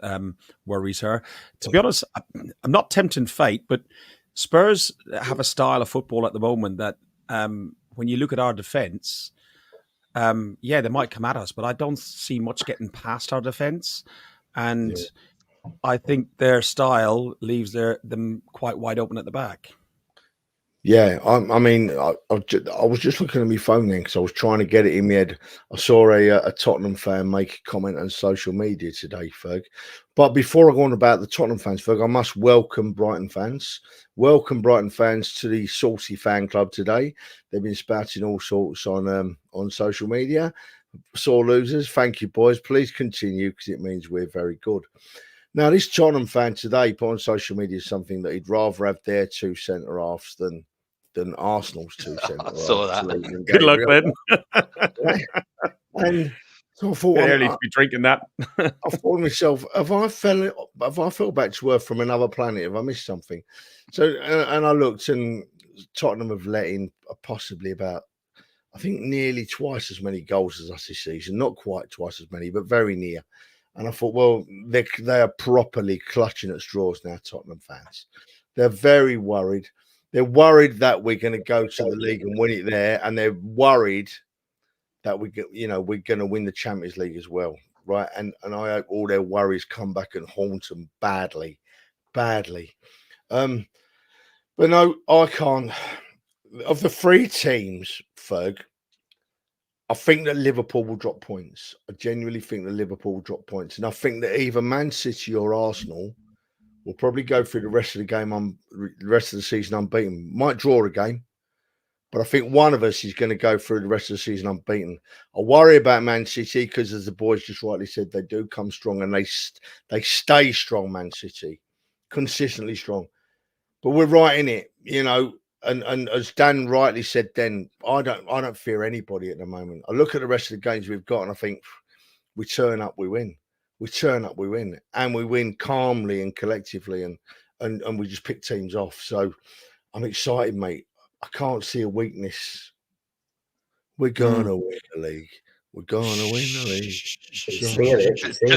worries her. To be honest, I'm not tempting fate, but Spurs have a style of football at the moment that when you look at our defence, they might come at us, but I don't see much getting past our defence. And I think their style leaves them quite wide open at the back. Yeah, I was just looking at my phone then because I was trying to get it in my head. I saw a Tottenham fan make a comment on social media today, Ferg. But before I go on about the Tottenham fans, Ferg, I must welcome Brighton fans. Welcome Brighton fans to the Saucy Fan Club today. They've been spouting all sorts on social media. Sore losers, thank you, boys. Please continue because it means we're very good. Now, this Tottenham fan today put on social media something that he'd rather have their 2 centre halves than Arsenal's 2 centre halves. I saw that. Good luck, then. And so I thought, early to be drinking that. I thought to myself, have I fell back to earth from another planet? Have I missed something? So, and I looked, and Tottenham have let in possibly about, I think, nearly twice as many goals as us this season. Not quite twice as many, but very near. And I thought, well, they are properly clutching at straws now, Tottenham fans. They're very worried. They're worried that we're going to go to the league and win it there, and they're worried that we're going to win the Champions League as well, right? And I hope all their worries come back and haunt them badly. But no, I can't. Of the 3 teams, Ferg, I think that Liverpool will drop points. I genuinely think that Liverpool will drop points. And I think that either Man City or Arsenal will probably go through the rest of the season unbeaten. Might draw a game, but I think one of us is going to go through the rest of the season unbeaten. I worry about Man City because, as the boys just rightly said, they do come strong and they stay strong, Man City, consistently strong. But we're right in it, And as Dan rightly said, then I don't fear anybody at the moment. I look at the rest of the games we've got, and I think we turn up, we win. We turn up, we win, and we win calmly and collectively, and we just pick teams off. So I'm excited, mate. I can't see a weakness. We're gonna win the league. We're going to win the league.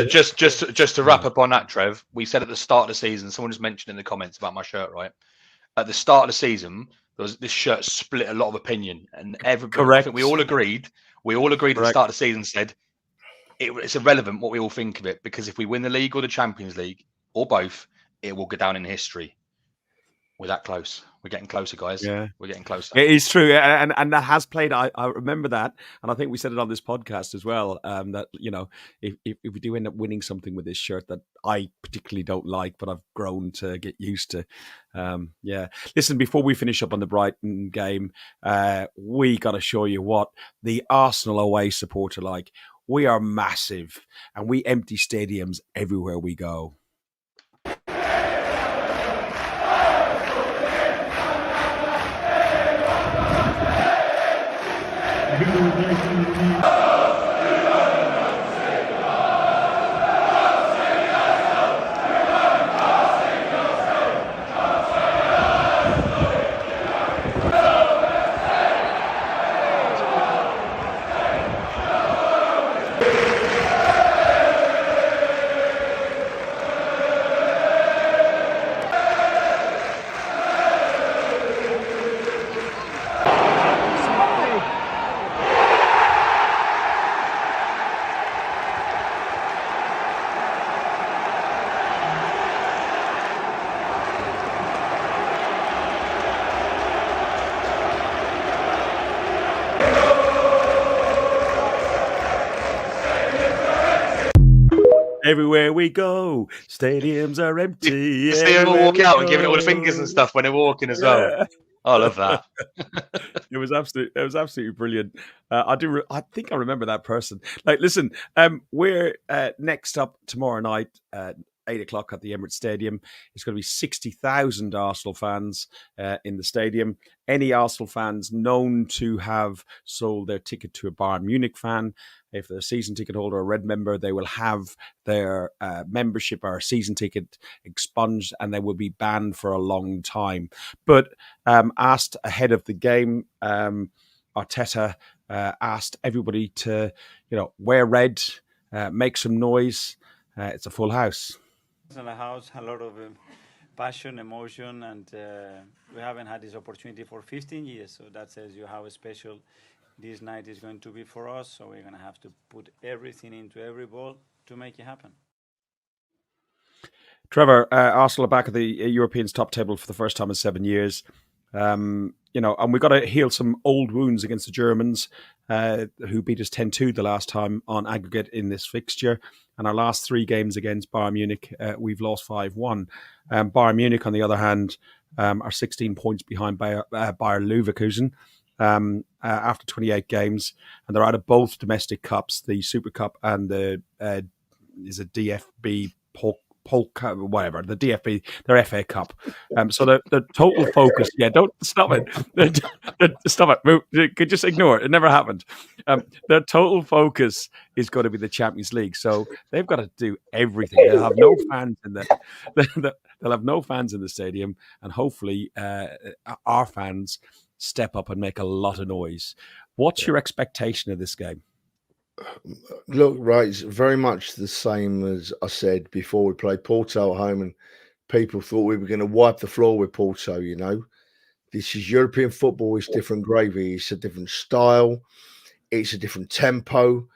Just to wrap up on that, Trev, we said at the start of the season, someone just mentioned in the comments about my shirt, right? At the start of the season, this shirt split a lot of opinion, and everybody, I think we all agreed. We all agreed at the start of the season, said it's irrelevant what we all think of it, because if we win the league or the Champions League or both, it will go down in history. We're that close. We're getting closer, guys. Yeah, we're getting closer. It is true, and that has played. I remember that, and I think we said it on this podcast as well. That if we do end up winning something with this shirt that I particularly don't like, but I've grown to get used to. Yeah. Listen, before we finish up on the Brighton game, we got to show you what the Arsenal away support are like. We are massive, and we empty stadiums everywhere we go. Everywhere we go, stadiums are empty. You see them all walk out and giving it all the fingers and stuff when they're walking as well. I love that. It was absolutely brilliant. I think I remember that person. Like, listen, we're next up tomorrow night at 8:00 at the Emirates Stadium. It's going to be 60,000 Arsenal fans in the stadium. Any Arsenal fans known to have sold their ticket to a Bayern Munich fan, if they're a season ticket holder or red member, they will have their membership or season ticket expunged, and they will be banned for a long time. But asked ahead of the game, Arteta asked everybody to, wear red, make some noise. It's a full house. In the house, a lot of passion, emotion, and we haven't had this opportunity for 15 years. So that says you how special this night is going to be for us. So we're going to have to put everything into every ball to make it happen. Trevor, Arsenal are back at the Europeans' top table for the first time in 7 years. And we've got to heal some old wounds against the Germans, who beat us 10-2 the last time on aggregate in this fixture. And our last 3 games against Bayern Munich, we've lost 5-1. Bayern Munich, on the other hand, are 16 points behind Bayer Leverkusen after 28 games. And they're out of both domestic cups, the Super Cup and the DFB whatever, the DFB, their FA Cup. So the total focus, don't stop it. Stop it. Could just ignore it. It never happened. Their total focus is going to be the Champions League. So they've got to do everything. They'll have no fans in they'll have no fans in the stadium, and hopefully our fans step up and make a lot of noise. What's your expectation of this game? Look, right, it's very much the same as I said before. We played Porto at home and people thought we were going to wipe the floor with Porto, This is European football. It's different gravy. It's a different style. It's a different tempo.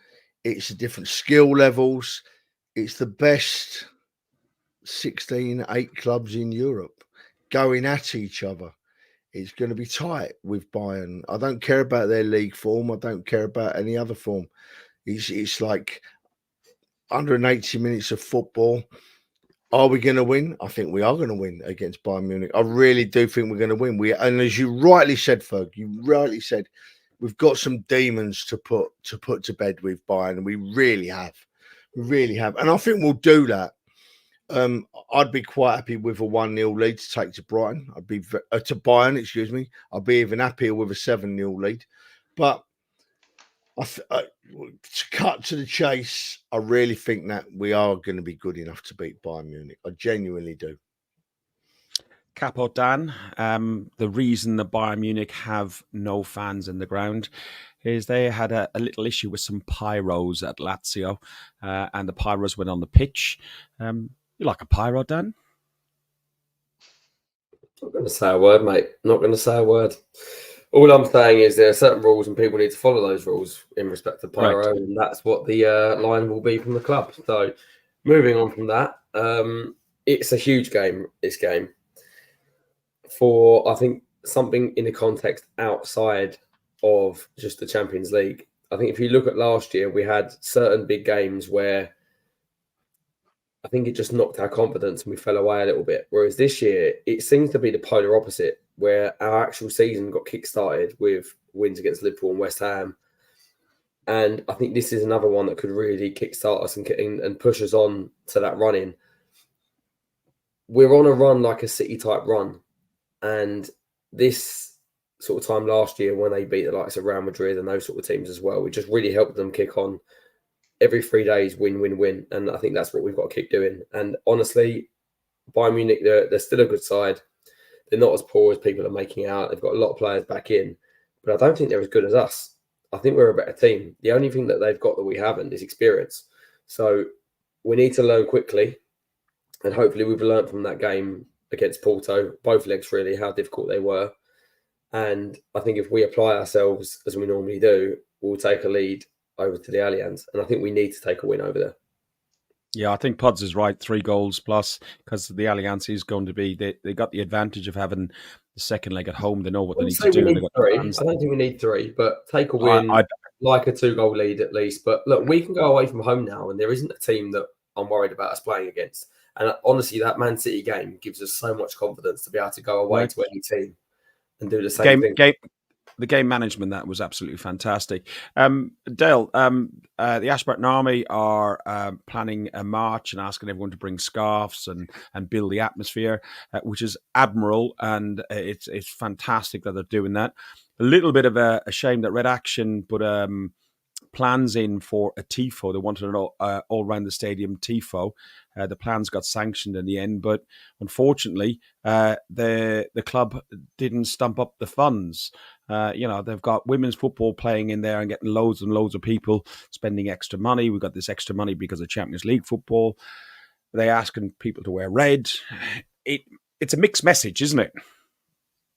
It's a different skill levels. It's the best 8 clubs in Europe going at each other. It's going to be tight with Bayern. I don't care about their league form. I don't care about any other form. It's like 180 minutes of football. Are we going to win? I think we are going to win against Bayern Munich. I really do think we're going to win. And as you rightly said, Ferg, we've got some demons to put to bed with Bayern, and we really have. And I think we'll do that. I'd be quite happy with a 1-0 lead to take to Brighton. I'd be to Bayern, excuse me. I'd be even happier with a 7-0 lead. But to cut to the chase, I really think that we are going to be good enough to beat Bayern Munich. I genuinely do. Capo Dan, the reason the Bayern Munich have no fans in the ground is they had a little issue with some pyros at Lazio, and the pyros went on the pitch. You like a pyro, Dan? Not going to say a word, mate. Not going to say a word. All I'm saying is there are certain rules and people need to follow those rules in respect to pyro, Right. and that's what the line will be from the club. So moving on from that, it's a huge game, this game, for, I think, something in the context outside of just the Champions League. I think if you look at last year, we had certain big games where I think it just knocked our confidence and we fell away a little bit. Whereas this year, it seems to be the polar opposite, where our actual season got kick-started with wins against Liverpool and West Ham. And I think this is another one that could really kick-start us and push us on to that run-in. We're on a run like a City-type run. And this sort of time last year when they beat the likes of Real Madrid and those sort of teams as well, we just really helped them kick on. Every 3 days, win, win, win. And I think that's what we've got to keep doing. And honestly, Bayern Munich, they're still a good side. They're not as poor as people are making out. They've got a lot of players back in. But I don't think they're as good as us. I think we're a better team. The only thing that they've got that we haven't is experience. So we need to learn quickly. And hopefully we've learned from that game against Porto, both legs really, how difficult they were. And I think if we apply ourselves as we normally do, we'll take a lead over to the Allianz. And I think we need to take a win over there. Yeah, I think Pods is right. 3 goals plus, because the Allianz is going to be, they got the advantage of having the second leg at home. They know what they need to do. I don't think we need 3, but take a win, like a 2-goal lead at least. But look, we can go away from home now, and there isn't a team that I'm worried about us playing against. And honestly, that Man City game gives us so much confidence to be able to go away to any team and do the same thing. The game management, that was absolutely fantastic. Dale, the Ashburton Army are planning a march and asking everyone to bring scarves and build the atmosphere, which is admirable, and it's fantastic that they're doing that. A little bit of a shame that Red Action put plans in for a tifo. They wanted an all around the stadium tifo. The plans got sanctioned in the end, but unfortunately, the club didn't stump up the funds. They've got women's football playing in there and getting loads and loads of people spending extra money. We've got this extra money because of Champions League football. They're asking people to wear red. It's a mixed message, isn't it?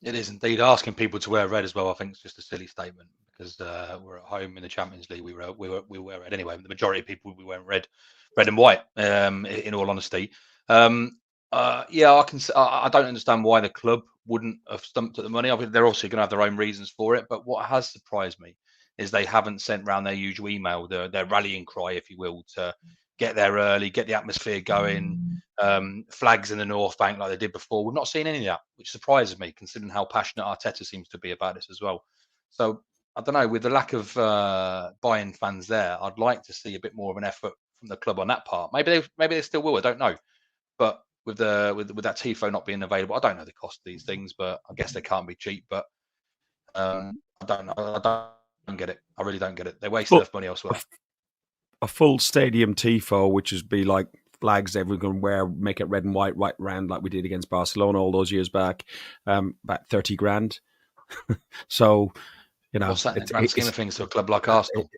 It is indeed. Asking people to wear red as well, I think, is just a silly statement, because we're at home in the Champions League. We wear red anyway. The majority of people, we wear red and white. In all honesty, I don't understand why the club wouldn't have stumped at the money. I mean, they're obviously going to have their own reasons for it. But what has surprised me is they haven't sent round their usual email, their rallying cry, if you will, to get there early, get the atmosphere going, flags in the North Bank like they did before. We've not seen any of that, which surprises me, considering how passionate Arteta seems to be about this as well. So I don't know, with the lack of Bayern fans there, I'd like to see a bit more of an effort from the club on that part. Maybe they still will. I don't know. But with that tifo not being available, I don't know the cost of these things, but I guess they can't be cheap. But I don't know. I don't get it. I really don't get it. They waste enough money elsewhere. A full stadium tifo, which is be like flags everyone can wear, make it red and white right round like we did against Barcelona all those years back, about 30 grand. So, what's that in the grand scheme of things to a club like Arsenal?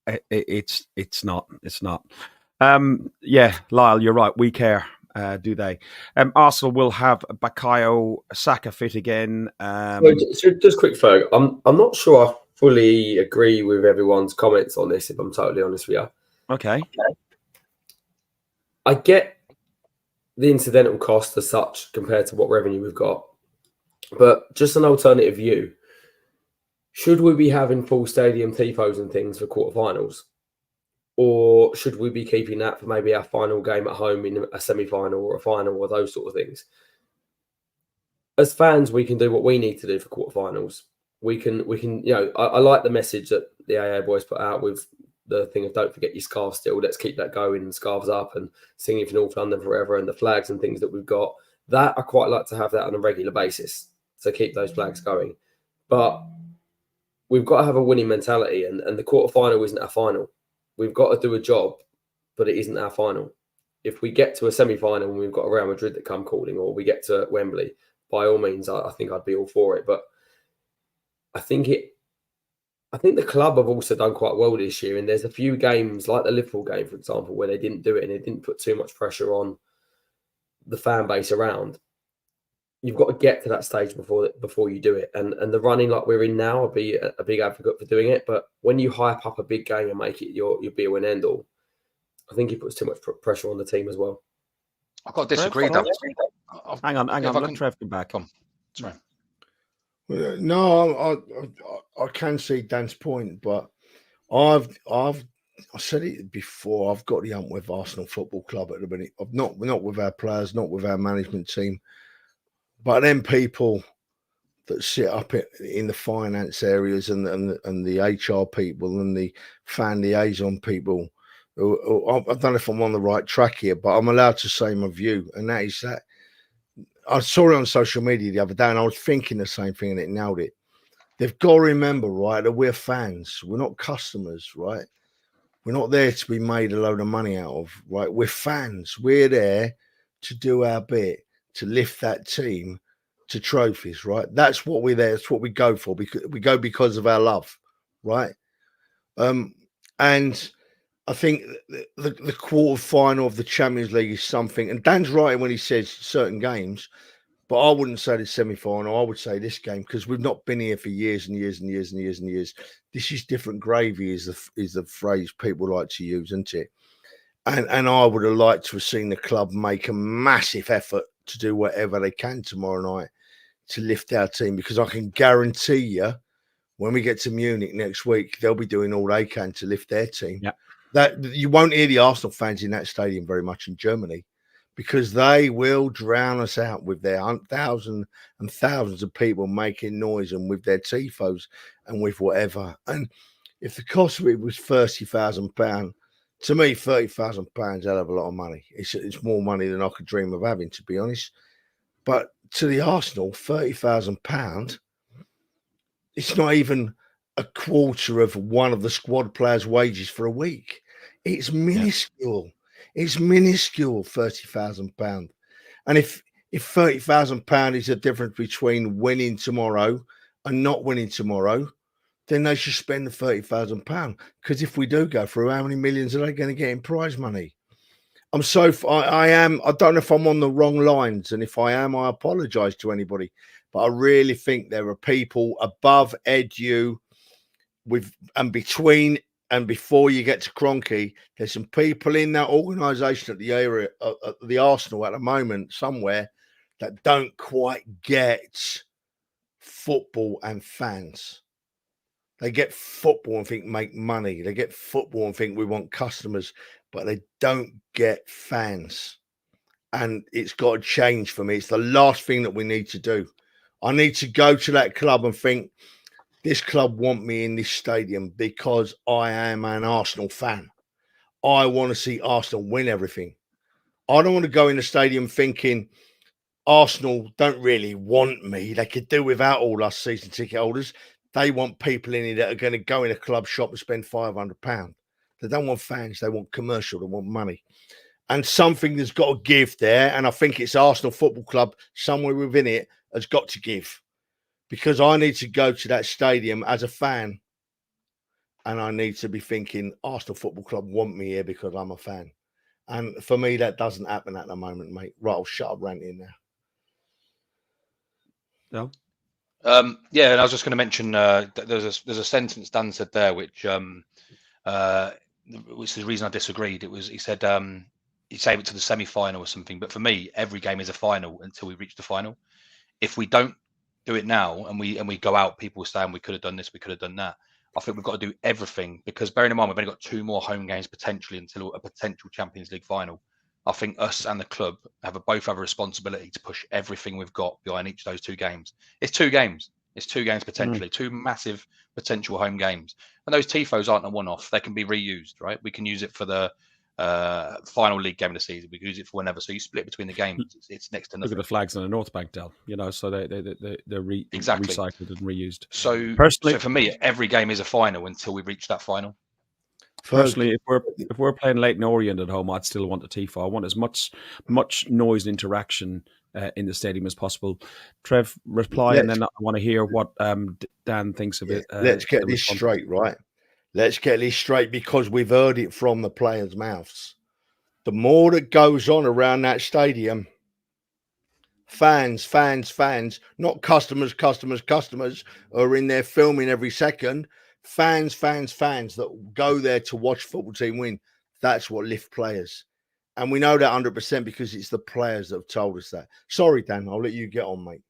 It's not. Lyle, you're right. We care. Do they? Arsenal will have Bukayo Saka fit again. Just quick, Ferg. I'm not sure I fully agree with everyone's comments on this, if I'm totally honest with you. Okay. I get the incidental cost as such compared to what revenue we've got, but just an alternative view. Should we be having full stadium tifos and things for quarterfinals? Or should we be keeping that for maybe our final game at home in a semi-final or a final or those sort of things? As fans, we can do what we need to do for quarterfinals. We can. I like the message that the AA boys put out with the thing of don't forget your scarves still. Let's keep that going and scarves up and singing for North London forever and the flags and things that we've got. That I quite like to have that on a regular basis to keep those flags going. But we've got to have a winning mentality, and the quarterfinal isn't our final. We've got to do a job, but it isn't our final. If we get to a semi-final and we've got a Real Madrid that come calling, or we get to Wembley, by all means, I think I'd be all for it. But I think I think the club have also done quite well this year, and there's a few games like the Liverpool game, for example, where they didn't do it and it didn't put too much pressure on the fan base around. You've got to get to that stage before you do it, and the running like we're in now, I'll be a big advocate for doing it. But when you hype up a big game and make it your be a win end all, I think it puts too much pressure on the team as well. I've got to disagree. Hang on. Let Trev come back. Come. Sorry. No, I can see Dan's point, but I said it before. I've got the hump with Arsenal Football Club at the minute. Not with our players, not with our management team, but then people that sit up in the finance areas and the HR people and the fan liaison people. I don't know if I'm on the right track here, but I'm allowed to say my view, and that is that I saw it on social media the other day, and I was thinking the same thing, and it nailed it. They've got to remember, right, that we're fans. We're not customers, right? We're not there to be made a load of money out of, right? We're fans. We're there to do our bit, to lift that team to trophies, right? That's what we're there. That's what we go for. Because we go because of our love, right? And I think the quarter final of the Champions League is something, and Dan's right when he says certain games, but I wouldn't say the semi-final. I would say this game, because we've not been here for years and years and years and years and years. This is different gravy, is the phrase people like to use, isn't it? And I would have liked to have seen the club make a massive effort to do whatever they can tomorrow night to lift our team, because I can guarantee you, when we get to Munich next week, they'll be doing all they can to lift their team. Yeah. That you won't hear the Arsenal fans in that stadium very much in Germany, because they will drown us out with their thousands and thousands of people making noise and with their tifos and with whatever. And if the cost of it was £30,000, to me, £30,000 hell of a lot of money. It's more money than I could dream of having, to be honest. But to the Arsenal, £30,000, it's not even a quarter of one of the squad players' wages for a week. It's minuscule. Yeah. It's minuscule, £30,000. And if £30,000 is the difference between winning tomorrow and not winning tomorrow, then they should spend the £30,000. Because if we do go through, how many millions are they going to get in prize money? I don't know if I'm on the wrong lines, and if I am, I apologise to anybody. But I really think there are people above Edu and between and before you get to Kroenke, there's some people in that organisation at the area, at the Arsenal at the moment, somewhere, that don't quite get football and fans. They get football and think make money. They get football and think we want customers, but they don't get fans. And it's got to change for me. It's the last thing that we need to do. I need to go to that club and think, this club want me in this stadium because I am an Arsenal fan. I want to see Arsenal win everything. I don't want to go in the stadium thinking Arsenal don't really want me. They could do without all us season ticket holders. They want people in here that are going to go in a club shop and spend £500. They don't want fans. They want commercial. They want money. And something has got to give there. And I think it's Arsenal Football Club, somewhere within it, has got to give. Because I need to go to that stadium as a fan, and I need to be thinking Arsenal Football Club want me here because I'm a fan. And for me, that doesn't happen at the moment, mate. Right, I'll shut up ranting now. No. Yeah, and I was just going to mention there's a sentence Dan said there which is the reason I disagreed. It was he said he saved it to the semi-final or something. But for me, every game is a final until we reach the final. If we don't do it now and we go out, people saying we could have done this, we could have done that. I think we've got to do everything, because bearing in mind we've only got 2 more home games potentially until a potential Champions League final. I think us and the club both have a responsibility to push everything we've got behind each of those 2 games. It's 2 games. It's 2 games potentially, 2 massive potential home games. And those tifos aren't a one-off. They can be reused, right? We can use it for the final league game of the season. We can use it for whenever. So you split between the games. It's next to nothing. Look at the flags on the North Bank, Del. So they're exactly recycled and reused. So personally, for me, every game is a final until we reach that final. Personally, if we're playing Leighton Orient at home, I'd still want a tifo. I want as much noise and interaction in the stadium as possible. Trev, reply, and then I want to hear what Dan thinks of it. Let's get this straight, right? Let's get this straight, because we've heard it from the players' mouths. The more that goes on around that stadium, fans, not customers are in there filming every second. Fans that go there to watch football team win. That's what lifts players. And we know that 100% because it's the players that have told us that. Sorry, Dan, I'll let you get on, mate.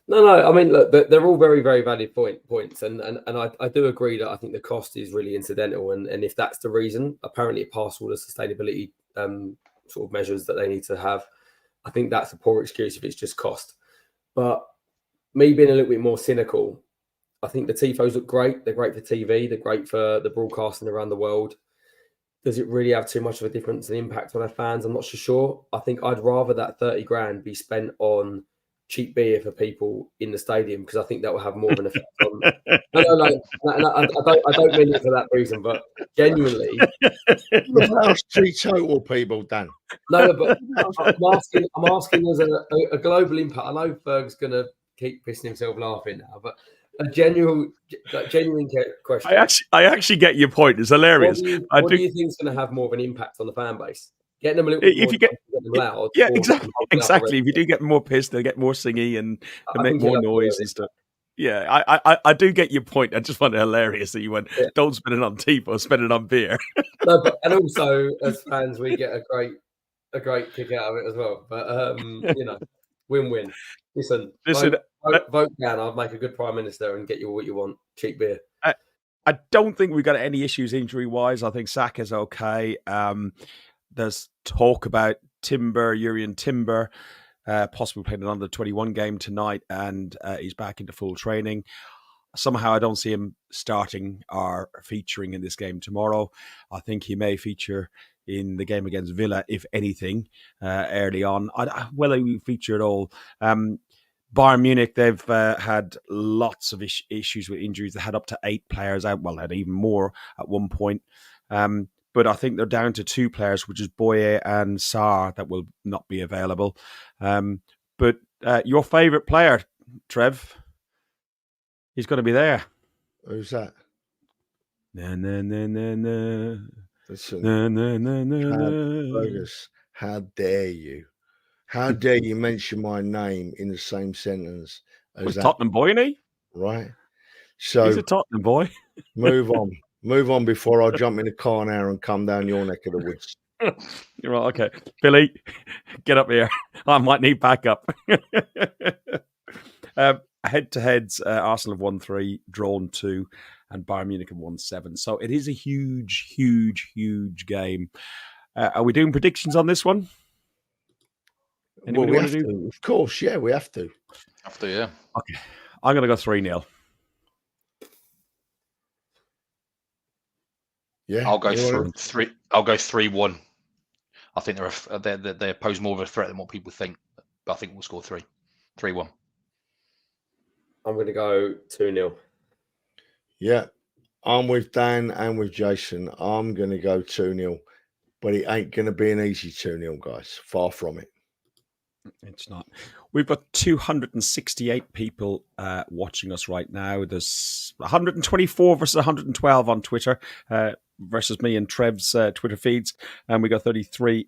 No. I mean, look, they're all very, very valid points, and I do agree that I think the cost is really incidental, and if that's the reason, apparently it passed all the sustainability sort of measures that they need to have. I think that's a poor excuse if it's just cost. But me being a little bit more cynical, I think the tifos look great. They're great for TV. They're great for the broadcasting around the world. Does it really have too much of a difference and impact on our fans? I'm not so sure. I think I'd rather that 30 grand be spent on cheap beer for people in the stadium, because I think that will have more of an effect on. I don't mean it for that reason, but genuinely, total people, Dan. No, but I'm asking as a global impact. I know Ferg's going to keep pissing himself laughing now, but a genuine question. I actually get your point. It's hilarious. What do you think is going to have more of an impact on the fan base? Getting them a little bit more, get them loud. Yeah, exactly. If you do get more pissed, they get more singy and make more noise and stuff. Yeah, I do get your point. I just find it hilarious that you went, don't spend it on tifo, spend it on beer. No, and also as fans, we get a great kick out of it as well. But win-win. Listen, vote down. I'll make a good prime minister and get you what you want: cheap beer. I don't think we've got any issues injury-wise. I think Saka's okay. There's talk about Urian Timber, possibly playing an under-21 game tonight, and he's back into full training. Somehow I don't see him starting or featuring in this game tomorrow. I think he may feature in the game against Villa, if anything, early on. Whether he feature at all. Bayern Munich, they've had lots of issues with injuries. They had up to 8 players out. Well, they had even more at one point. But I think they're down to 2 players, which is Boye and Sarr, that will not be available. But your favourite player, Trev, he's going to be there. Who's that? Listen, Fergus, how dare you? How dare you mention my name in the same sentence as that? Tottenham boy, isn't he? Right. So he's a Tottenham boy. Move on before I jump in the car now and come down your neck of the woods. You're right. Okay, Billy, get up here. I might need backup. Head-to-heads, Arsenal have won 3, drawn 2, and Bayern Munich have won 7. So it is a huge, huge, huge game. Are we doing predictions on this one? Anybody want to do? Of course, yeah, we have to. Have to, yeah. Okay, I'm going to go 3-0. Yeah, I'll go 3. I'll go 3-1. I think they pose more of a threat than what people think. But I think we'll score 3-1. I'm going to go 2-0. Yeah, I'm with Dan and with Jason. I'm going to go 2-0. But it ain't going to be an easy 2-0, guys. Far from it. It's not. We've got 268 people watching us right now. There's 124 versus 112 on Twitter versus me and Trev's Twitter feeds. And we got 33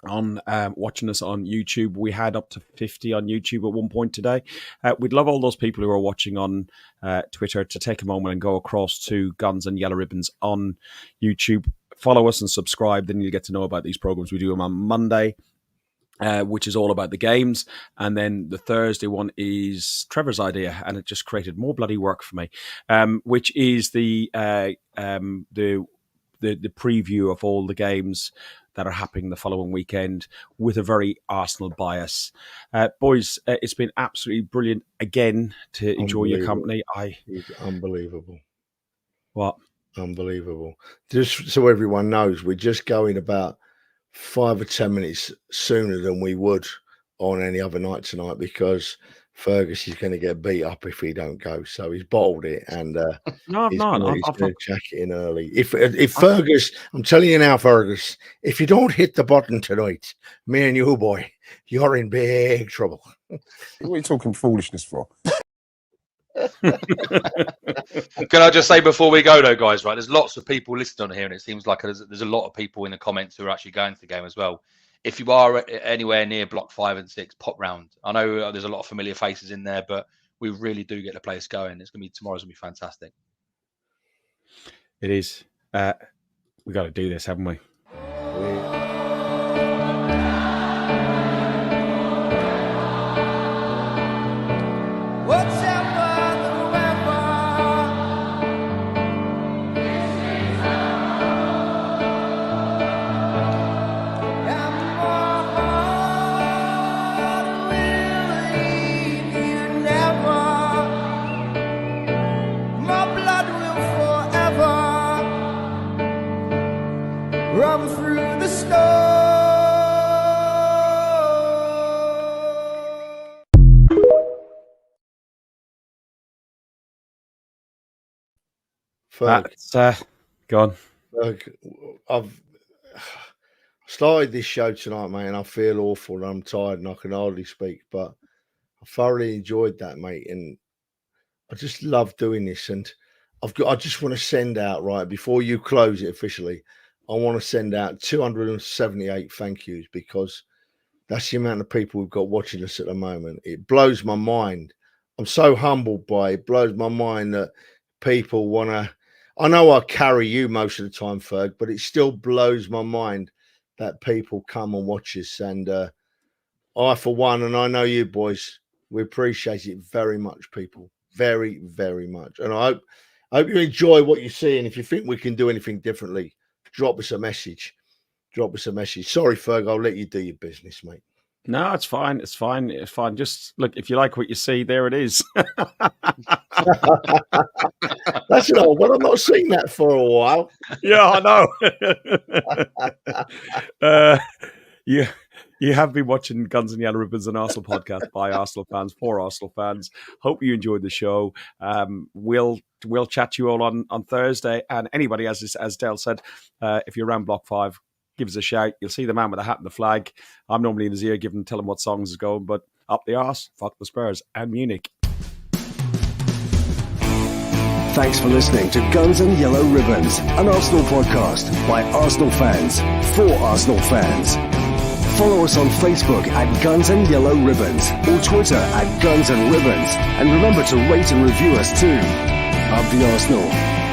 on watching us on YouTube. We had up to 50 on YouTube at one point today. We'd love all those people who are watching on Twitter to take a moment and go across to Guns and Yellow Ribbons on YouTube. Follow us and subscribe. Then you'll get to know about these programs. We do them on Monday, which is all about the games. And then the Thursday one is Trevor's idea, and it just created more bloody work for me, which is the preview of all the games that are happening the following weekend with a very Arsenal bias. Boys, it's been absolutely brilliant again to enjoy your company. It's unbelievable. What? Unbelievable. Just so everyone knows, we're just going about 5 or 10 minutes sooner than we would on any other night tonight, because Fergus is going to get beat up if he don't go. So he's bottled it, and No, he's I'm not. going to jack it in early. If Fergus, I'm telling you now, Fergus, if you don't hit the button tonight, me and you, boy, you're in big trouble. What are you talking foolishness for? Can I just say before we go, though, guys, right, there's lots of people listening on here, and it seems like there's a lot of people in the comments who are actually going to the game as well. If you are anywhere near block 5 and 6, pop round. I know there's a lot of familiar faces in there, but we really do get the place going. Tomorrow's going to be fantastic. It is. We got to do this, haven't we? Run through the snow. Go on. I've started this show tonight, mate, and I feel awful and I'm tired and I can hardly speak, but I thoroughly enjoyed that, mate, and I just love doing this. And I just want to send out, right before you close it officially, I want to send out 278 thank yous, because that's the amount of people we've got watching us at the moment. It blows my mind. I'm so humbled by it. It blows my mind that people want to. I know I carry you most of the time, Ferg, but it still blows my mind that people come and watch us. And I, for one, and I know you boys, we appreciate it very much, people. Very, very much. And I hope you enjoy what you see. And if you think we can do anything differently, drop us a message. Drop us a message. Sorry, Ferg, I'll let you do your business, mate. No, it's fine. It's fine. It's fine. Just look, if you like what you see, there it is. That's an old one. I've not seen that for a while. Yeah, I know. You have been watching Guns and Yellow Ribbons, an Arsenal podcast by Arsenal fans for Arsenal fans. Hope you enjoyed the show. We'll chat to you all on Thursday. And anybody, as Dale said, if you're around Block 5, give us a shout. You'll see the man with the hat and the flag. I'm normally in his ear, tell him what songs is going. But up the arse, fuck the Spurs and Munich. Thanks for listening to Guns and Yellow Ribbons, an Arsenal podcast by Arsenal fans for Arsenal fans. Follow us on Facebook at Guns and Yellow Ribbons or Twitter at Guns and Ribbons. And remember to rate and review us too. Up the Arsenal.